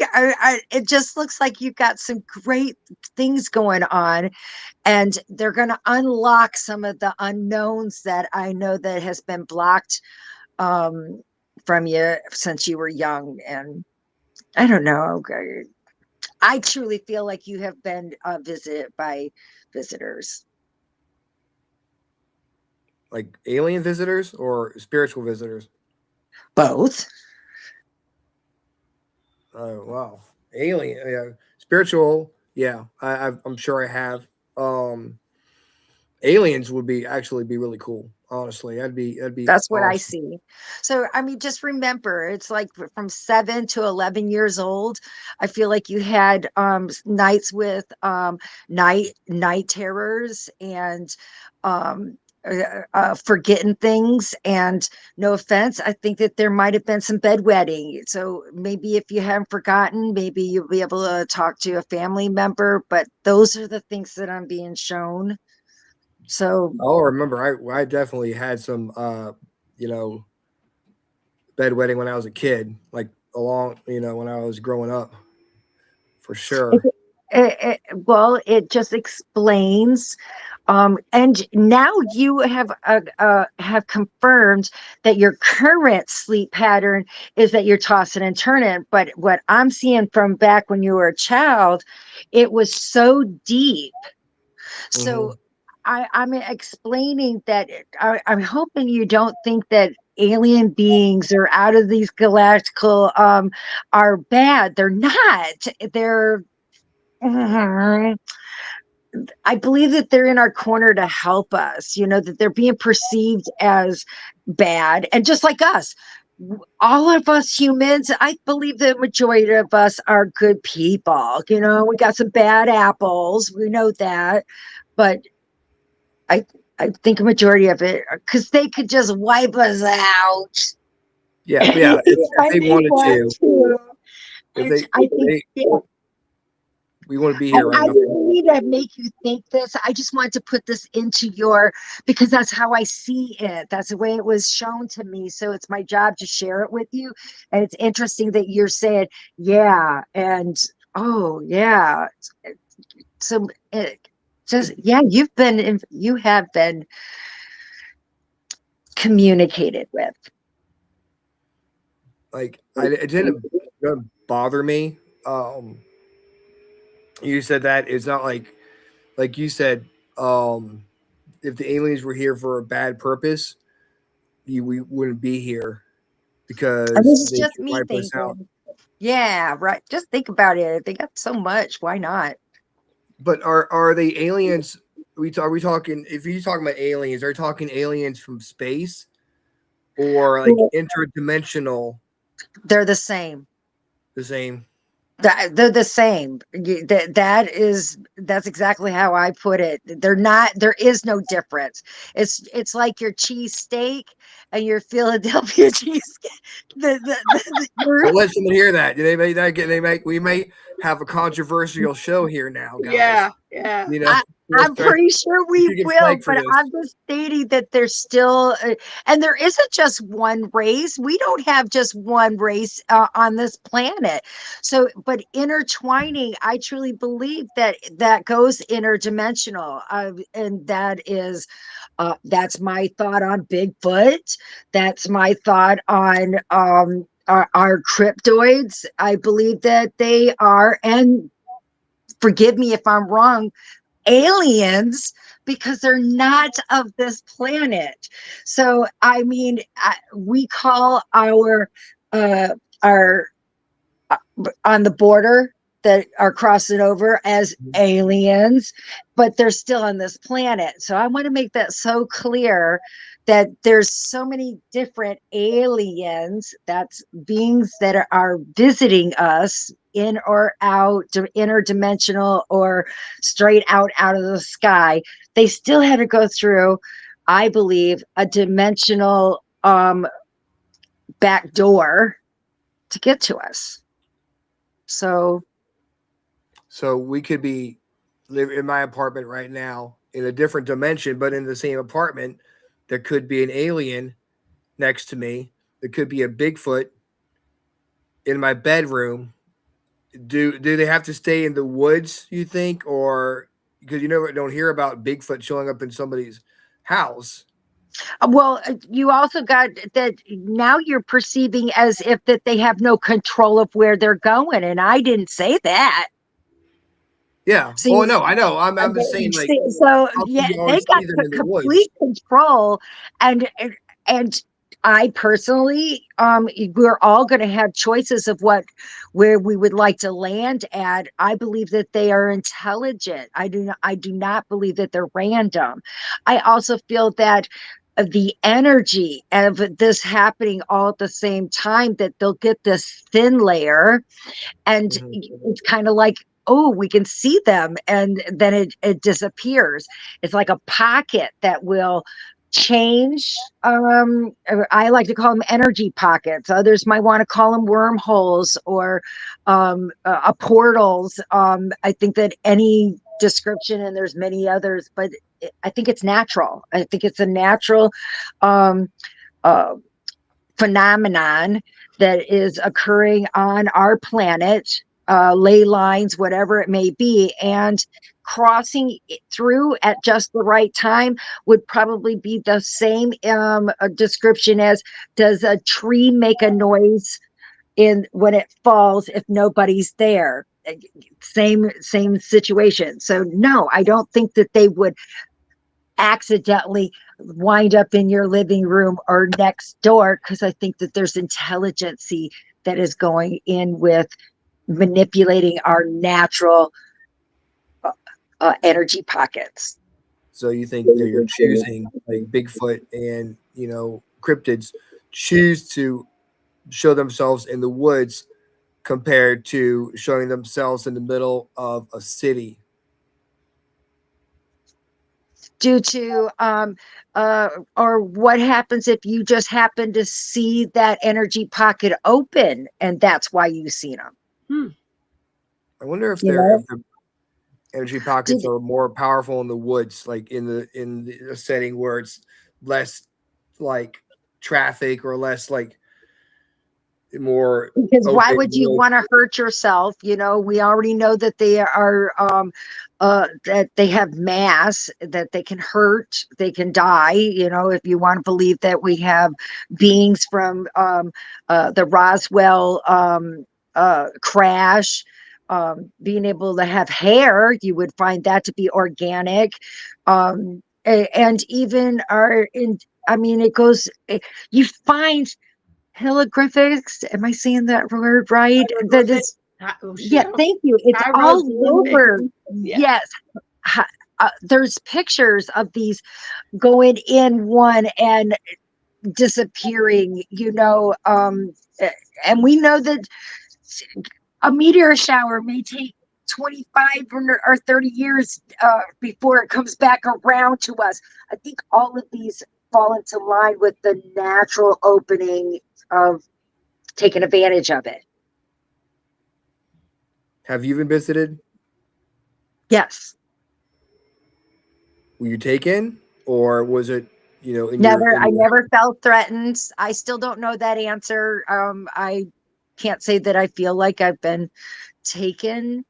It just looks like you've got some great things going on, and they're going to unlock some of the unknowns that I know that has been blocked from you since you were young. And I don't know. I truly feel like you have been visited by visitors. Like alien visitors or spiritual visitors? Both. Oh, wow. Alien, yeah. Spiritual, yeah. I'm sure I have. Aliens would be really cool. Honestly, that'd be. That's what awesome. I see. So, I mean, just remember, it's like from 7 to 11 years old. I feel like you had nights with night terrors and forgetting things. And no offense, I think that there might have been some bedwetting. So maybe if you haven't forgotten, maybe you'll be able to talk to a family member. But those are the things that I'm being shown. So remember, I definitely had some bedwetting when I was a kid, like when I was growing up, for sure. Well, it just explains. And now you have confirmed that your current sleep pattern is that you're tossing and turning. But what I'm seeing from back when you were a child, it was so deep. So I'm explaining that I'm hoping you don't think that alien beings or out of these galactical are bad. They're not. They're I believe that they're in our corner to help us, that they're being perceived as bad. And just like us, all of us humans, I believe the majority of us are good people. We got some bad apples. We know that. But I think a majority of it, because they could just wipe us out. Yeah. If they wanted to. We want to be here right now. I didn't need to make you think this. I just want to put this into because that's how I see it. That's the way it was shown to me. So it's my job to share it with you. And it's interesting that you're saying, yeah. And, oh, yeah. So you have been communicated with. Like, it didn't bother me. You said that it's not like you said, if the aliens were here for a bad purpose, we wouldn't be here because this is just me thinking. Yeah, right. Just think about it. They got so much. Why not? But are they aliens? Are we talking? If you're talking about aliens, are you talking aliens from space or like interdimensional? They're the same. The same. They're the same. That's exactly how I put it. They're not. There is no difference. It's like your cheesesteak and your Philadelphia cheesesteak. Well, let someone hear that. Do they make that? We may have a controversial show here now, guys. Yeah, yeah. You know, I'm pretty sure we get will, flagged for but this. I'm just stating that there's still, and there isn't just one race. We don't have just one race on this planet. So, but intertwining, I truly believe that that goes interdimensional, and that is, that's my thought on Bigfoot. That's my thought on our cryptoids. I believe that they are, and forgive me if I'm wrong, aliens, because they're not of this planet. So I mean, we call our on the border that are crossing over as aliens, but they're still on this planet. So I want to make that so clear that there's so many different aliens, that's beings that are visiting us in or out, interdimensional or straight out of the sky. They still had to go through, I believe, a dimensional back door to get to us. So we could be live in my apartment right now in a different dimension, but in the same apartment, there could be an alien next to me. There could be a Bigfoot in my bedroom. Do they have to stay in the woods, you think, or because you never don't hear about Bigfoot showing up in somebody's house? well, you also got that now you're perceiving as if that they have no control of where they're going, and I didn't say that. Yeah. See, Oh no, I know. I'm just saying, like, so how yeah, can you they always got see them in the complete woods? control, and I personally, we're all going to have choices of where we would like to land at. I believe that they are intelligent. I do not believe that they're random. I also feel that the energy of this happening all at the same time, that they'll get this thin layer, and it's kind of like, oh, we can see them, and then it disappears. It's like a pocket that will change. I like to call them energy pockets. Others might want to call them wormholes or portals. I think that any description, and there's many others, but I think it's natural. I think it's a natural um, phenomenon that is occurring on our planet, ley lines, whatever it may be, and crossing through at just the right time would probably be the same description as, does a tree make a noise in when it falls if nobody's there? Same situation. So no, I don't think that they would accidentally wind up in your living room or next door, because I think that there's intelligence that is going in with manipulating our natural energy pockets. So you think that you're choosing, like, Bigfoot and cryptids choose to show themselves in the woods compared to showing themselves in the middle of a city? Due to or what happens if you just happen to see that energy pocket open, and that's why you seen them? I wonder if You if know? the energy pockets are more powerful in the woods, like in the setting where it's less like traffic or less like more Because why open would you woods. want to hurt yourself? We already know that they are that they have mass, that they can hurt, they can die. If you want to believe that we have beings from the Roswell crash, being able to have hair, you would find that to be organic. And even it goes, you find hieroglyphics. Am I saying that word right? That is, yeah, thank you. It's all over. Yeah. Yes. There's pictures of these going in one and disappearing, and we know that a meteor shower may take 25 or 30 years before it comes back around to us. I think all of these fall into line with the natural opening of taking advantage of it. Have you been visited? Yes. Were you taken, or was it, I never felt threatened. I still don't know that answer. I can't say that I feel like I've been taken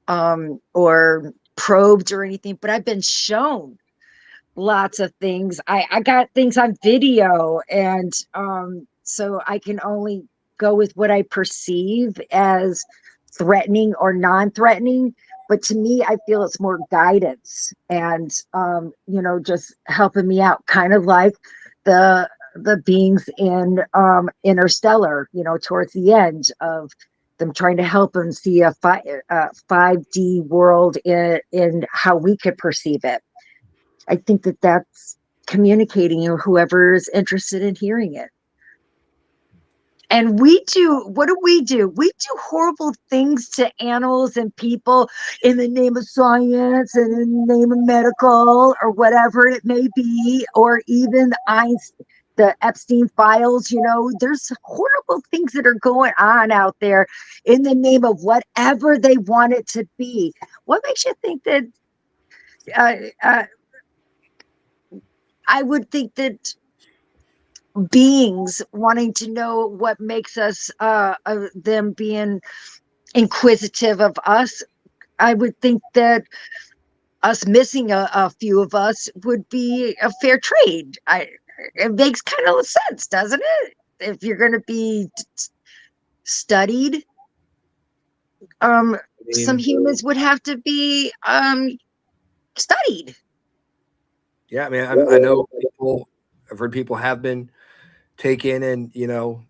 or probed or anything, but I've been shown lots of things. I got things on video, and so I can only go with what I perceive as threatening or non-threatening. But to me, I feel it's more guidance and just helping me out, kind of like the beings in Interstellar, towards the end of them trying to help them see a 5D world in how we could perceive it. I think that that's communicating, whoever is interested in hearing it. And what do? We do horrible things to animals and people in the name of science and in the name of medical or whatever it may be, or even the Epstein files. There's horrible things that are going on out there in the name of whatever they want it to be. What makes you think that I would think that beings wanting to know what makes us them being inquisitive of us, I would think that us missing a few of us would be a fair trade. It makes kind of sense, doesn't it? If you're going to be studied, some humans would have to be studied. Yeah, man, I know people. I've heard people have been taken, and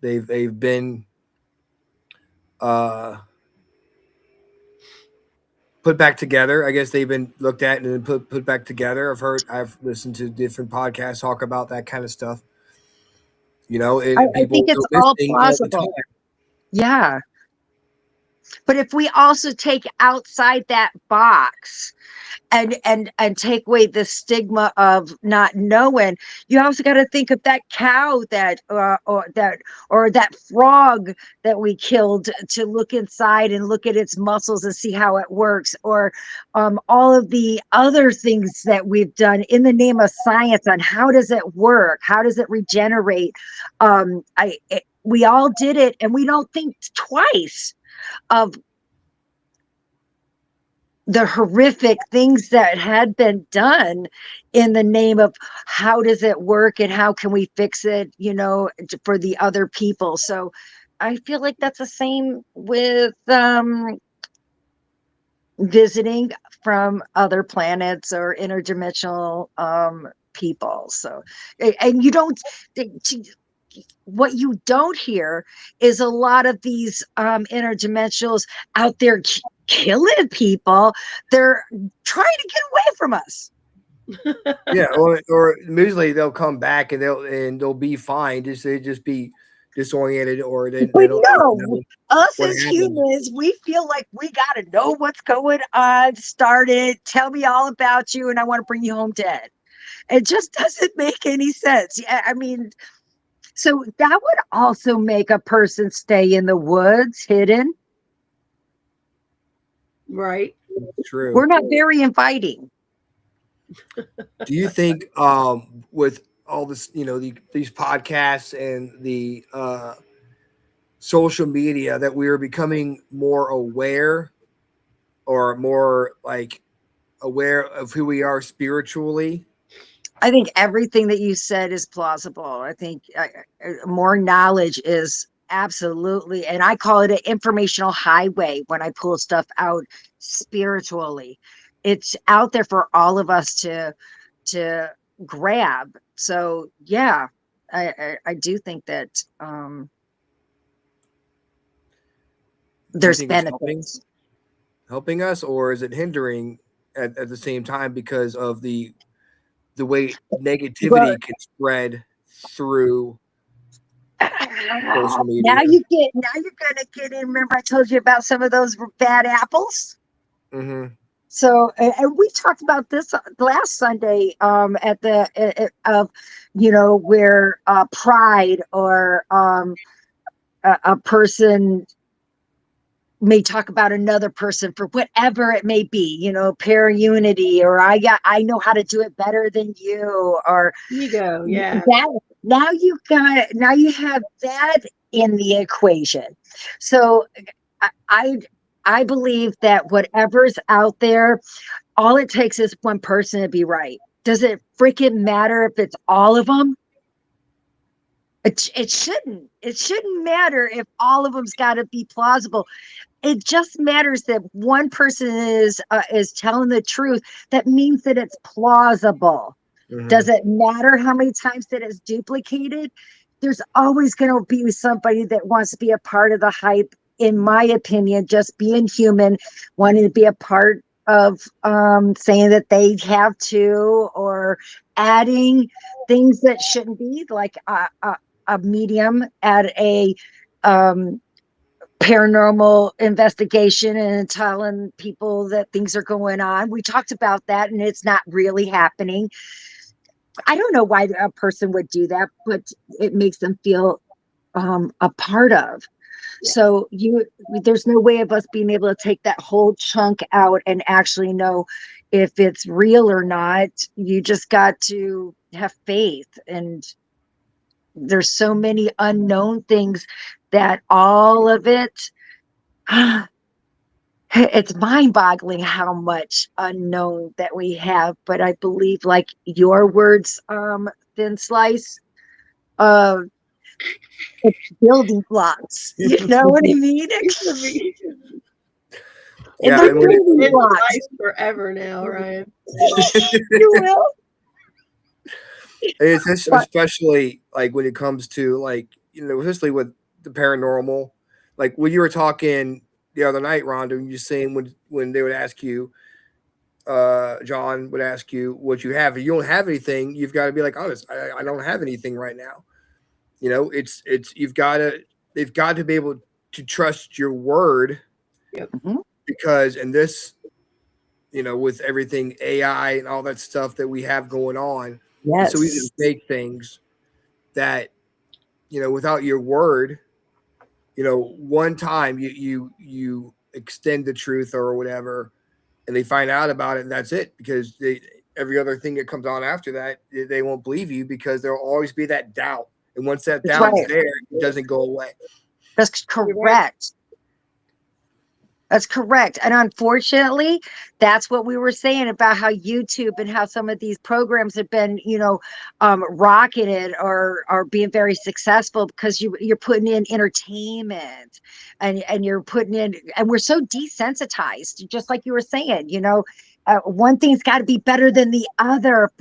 they've been put back together. I guess they've been looked at and then put back together. I've listened to different podcasts talk about that kind of stuff. I think it's all plausible. Yeah. But if we also take outside that box and take away the stigma of not knowing, you also got to think of that cow or that frog that we killed to look inside and look at its muscles and see how it works, or all of the other things that we've done in the name of science on how does it work, how does it regenerate. We all did it, and we don't think twice of the horrific things that had been done in the name of how does it work and how can we fix it, for the other people. So I feel like that's the same with visiting from other planets or interdimensional people. So, and what you don't hear is a lot of these interdimensionals out there killing people. They're trying to get away from us. Yeah, or usually they'll come back and they'll be fine. They just be disoriented, or they don't know. Us as humans, we feel like we got to know what's going on. Start it. Tell me all about you, and I want to bring you home dead. It just doesn't make any sense. I mean, so that would also make a person stay in the woods, hidden. Right. True. We're not very inviting. Do you think with all this, these podcasts and the social media, that we are becoming more aware, or more like aware of who we are spiritually? I think everything that you said is plausible. I think more knowledge is absolutely, and I call it an informational highway when I pull stuff out spiritually. It's out there for all of us to grab. So yeah, I do think that there's benefits. Helping us, or is it hindering at the same time because of the way negativity can spread through social media? Now you're gonna get in. Remember I told you about some of those bad apples? Mm-hmm. So, and we talked about this last Sunday at the of where pride or a person may talk about another person for whatever it may be, pair unity, or I know how to do it better than you, or ego. Yeah. Now you have that in the equation. So I believe that whatever's out there, all it takes is one person to be right. Does it freaking matter if it's all of them? It shouldn't. It shouldn't matter if all of them's got to be plausible. It just matters that one person is telling the truth. That means that it's plausible. Mhm. Does it matter how many times that it's duplicated? There's always going to be somebody that wants to be a part of the hype. In my opinion, just being human, wanting to be a part of saying that they have to, or adding things that shouldn't be, like a medium at a paranormal investigation and telling people that things are going on. We talked about that, and it's not really happening. I don't know why a person would do that, but it makes them feel a part of. So there's no way of us being able to take that whole chunk out and actually know if it's real or not. You just got to have faith, and there's so many unknown things that all of it, it's mind-boggling how much unknown that we have. But I believe, like your words, Thin Slice, it's building blocks. You know what I mean? Yeah, They're and when building It's blocks. life forever now, Ryan. You will. it's especially like when it comes to, like, especially with the paranormal, like when you were talking the other night, Rhonda, you saying when they would ask you, John would ask you what you have. If you don't have anything, you've got to be like, honest, I don't have anything right now. It's they've got to be able to trust your word. Yep. Because in this, with everything AI and all that stuff that we have going on, it's so easy to fake things that, without your word, one time you extend the truth or whatever, and they find out about it, and that's it. Because every other thing that comes on after that, they won't believe you, because there'll always be that doubt. And once that doubt's there, it doesn't go away. That's correct. That's correct. And unfortunately, that's what we were saying about how YouTube and how some of these programs have been, rocketed or being very successful, because you're putting in entertainment, and you're putting in, and we're so desensitized, just like you were saying, one thing's got to be better than the other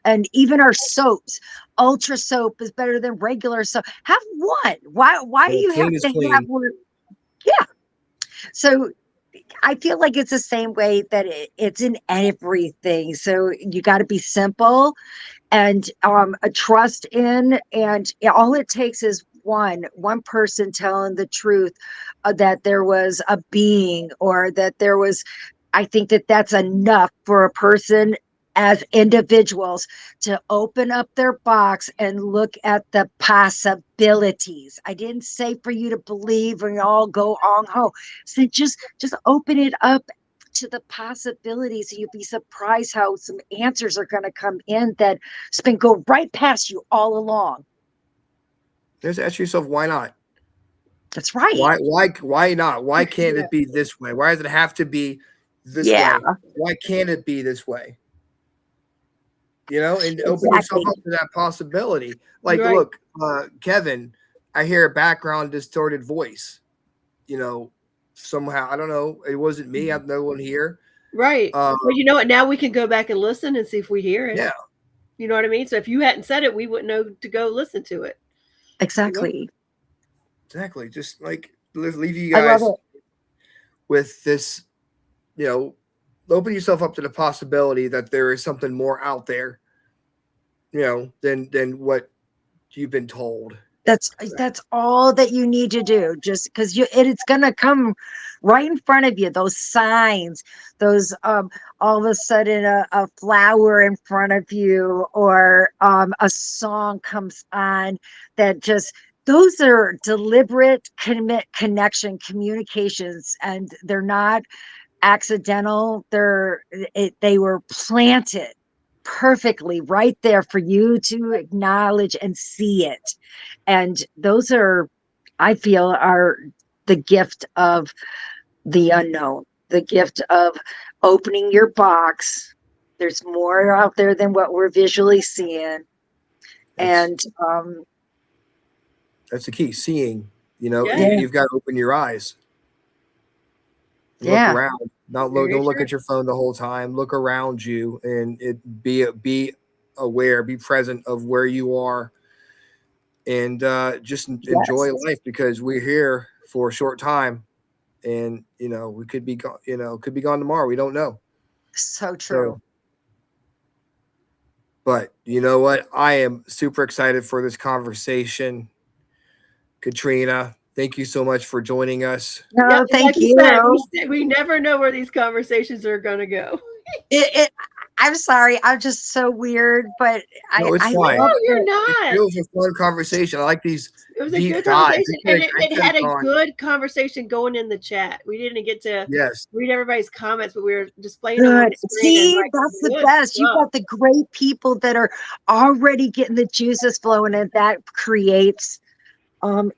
and even our soaps. Ultra soap is better than regular soap. Have one. Why do you have to have one? Yeah. So I feel like it's the same way that it's in everything. So you got to be simple and a trust in, and all it takes is one person telling the truth, that there was a being, or that there was. I think that that's enough for a person, as individuals, to open up their box and look at the possibilities. I didn't say for you to believe and all go on ho. So just open it up to the possibilities. You'll be surprised how some answers are going to come in that spin go right past you all along. Just ask yourself, why not? That's right. Why not? Why can't it be this way? Why does it have to be this way? Why can't it be this way? And open yourself up to that possibility. Like, look, Kevin, I hear a background distorted voice. Somehow, I don't know. It wasn't me. I have no one here. Right. Well, you know what? Now we can go back and listen and see if we hear it. Yeah. You know what I mean? So if you hadn't said it, we wouldn't know to go listen to it. Exactly. Exactly. Just like leave you guys with this, open yourself up to the possibility that there is something more out there, than what you've been told. That's all that you need to do. Just because it's gonna come right in front of you. Those signs, those all of a sudden a flower in front of you, or a song comes on that just those are deliberate connection communications, and they're not accidental. They were planted perfectly right there for you to acknowledge and see it. And those are, I feel, are the gift of the unknown, the gift of opening your box. There's more out there than what we're visually seeing. And that's the key, seeing. Yeah. You've got to open your eyes. Look around. Don't look at your phone the whole time. Look around you and be aware, be present of where you are, and just enjoy life, because we're here for a short time, and we could be gone. Could be gone tomorrow. We don't know. So true. But you know what? I am super excited for this conversation, Katrina. Thank you so much for joining us. No, thank you. We never know where these conversations are going to go. I'm sorry. I'm just so weird, but it's fine. No, you're not. It was a fun conversation. I like these. It was a good conversation, and it had a good conversation going in the chat. We didn't get to read everybody's comments, but we were displaying them on the screen. See, that's the best. You've got the great people that are already getting the juices flowing, and that creates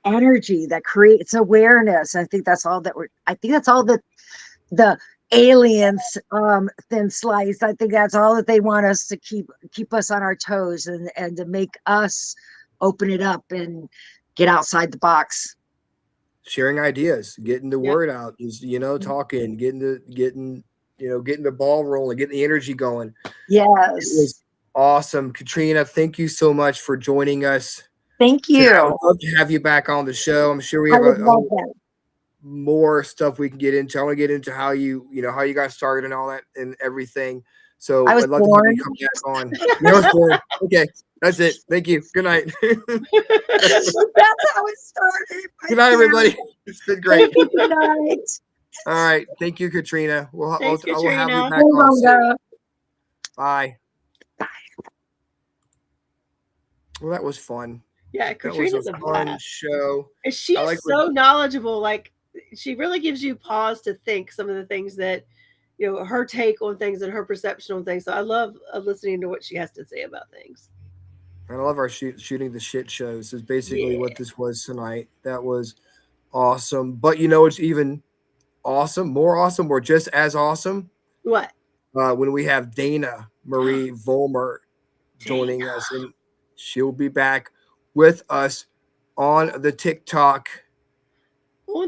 energy, that creates awareness. I think that's all that the aliens thin slice. I think that's all that they want us to keep us on our toes, and to make us open it up and get outside the box. Sharing ideas, getting the word out, is talking, getting the ball rolling, getting the energy going. Yes, it was awesome. Katrina, thank you so much for joining us. Thank you. I'd love to have you back on the show. I'm sure we have more stuff we can get into. I want to get into how you got started and all that and everything. So I'd love to have you come back on. You was born. Okay, that's it. Thank you. Good night. That's how it started. Good night, everybody. It's been great. Good night. All right. Thank you, Katrina. We'll have you back on soon. Bye. Well, that was fun. Yeah, Katrina's a fun show. And she's so knowledgeable. Like, she really gives you pause to think some of the things that, her take on things and her perception on things. So I love listening to what she has to say about things. I love our shooting the shit shows is basically what this was tonight. That was awesome. But it's even more awesome, or just as awesome. What? When we have Dana Marie Vollmer joining us, and she'll be back with us on the TikTok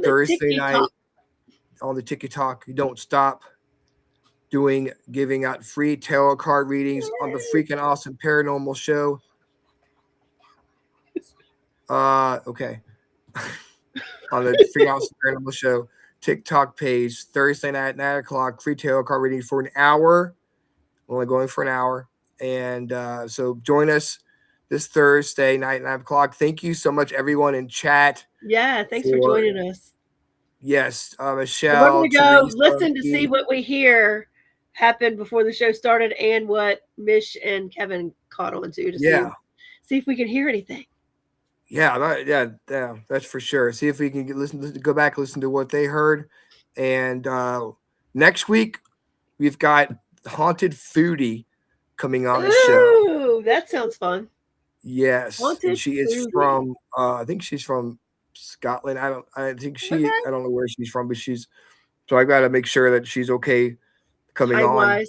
Thursday night. On the TikTok, you don't stop giving out free tarot card readings on the Freakin Awesome Paranormal Show. Okay. On the Freakin Awesome Paranormal Show TikTok page, Thursday night, 9:00, free tarot card reading for an hour. Only going for an hour. And so join us this Thursday night, 9:00. Thank you so much, everyone in chat. Yeah, thanks for joining us. Yes, Michelle. We're going to go listen to see what we hear happened before the show started, and what Mish and Kevin caught on to see if we can hear anything. Yeah, that's for sure. See if we can go back, listen to what they heard. And next week, we've got Haunted Foodie coming on the show. Ooh, that sounds fun. Yes, and she is from. I think she's from Scotland. I don't know where she's from, but so I got to make sure that she's okay coming on.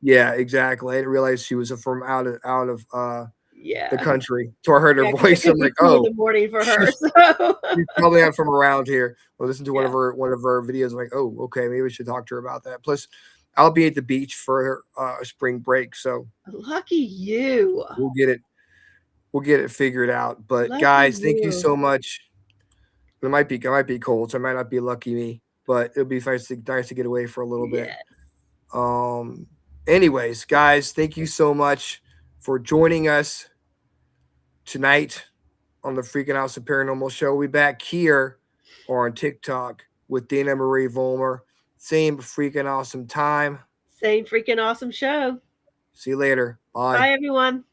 Yeah, exactly. I didn't realize she was from out of the country. So I heard her voice. I'm like, in the morning for her. She's probably not from around here. We'll listen to one of her videos. I'm like, oh, okay, maybe we should talk to her about that. Plus, I'll be at the beach for spring break, so lucky you. We'll get it figured out. But guys, thank you so much. It might be cold, so it might not be lucky me, but it'll be nice to get away for a little bit. Anyways, guys, thank you so much for joining us tonight on the Freakin Awesome Paranormal Show. We'll be back here or on TikTok with Dana Marie Vollmer. Same freaking awesome time. Same freaking awesome show. See you later. Bye. Bye, everyone.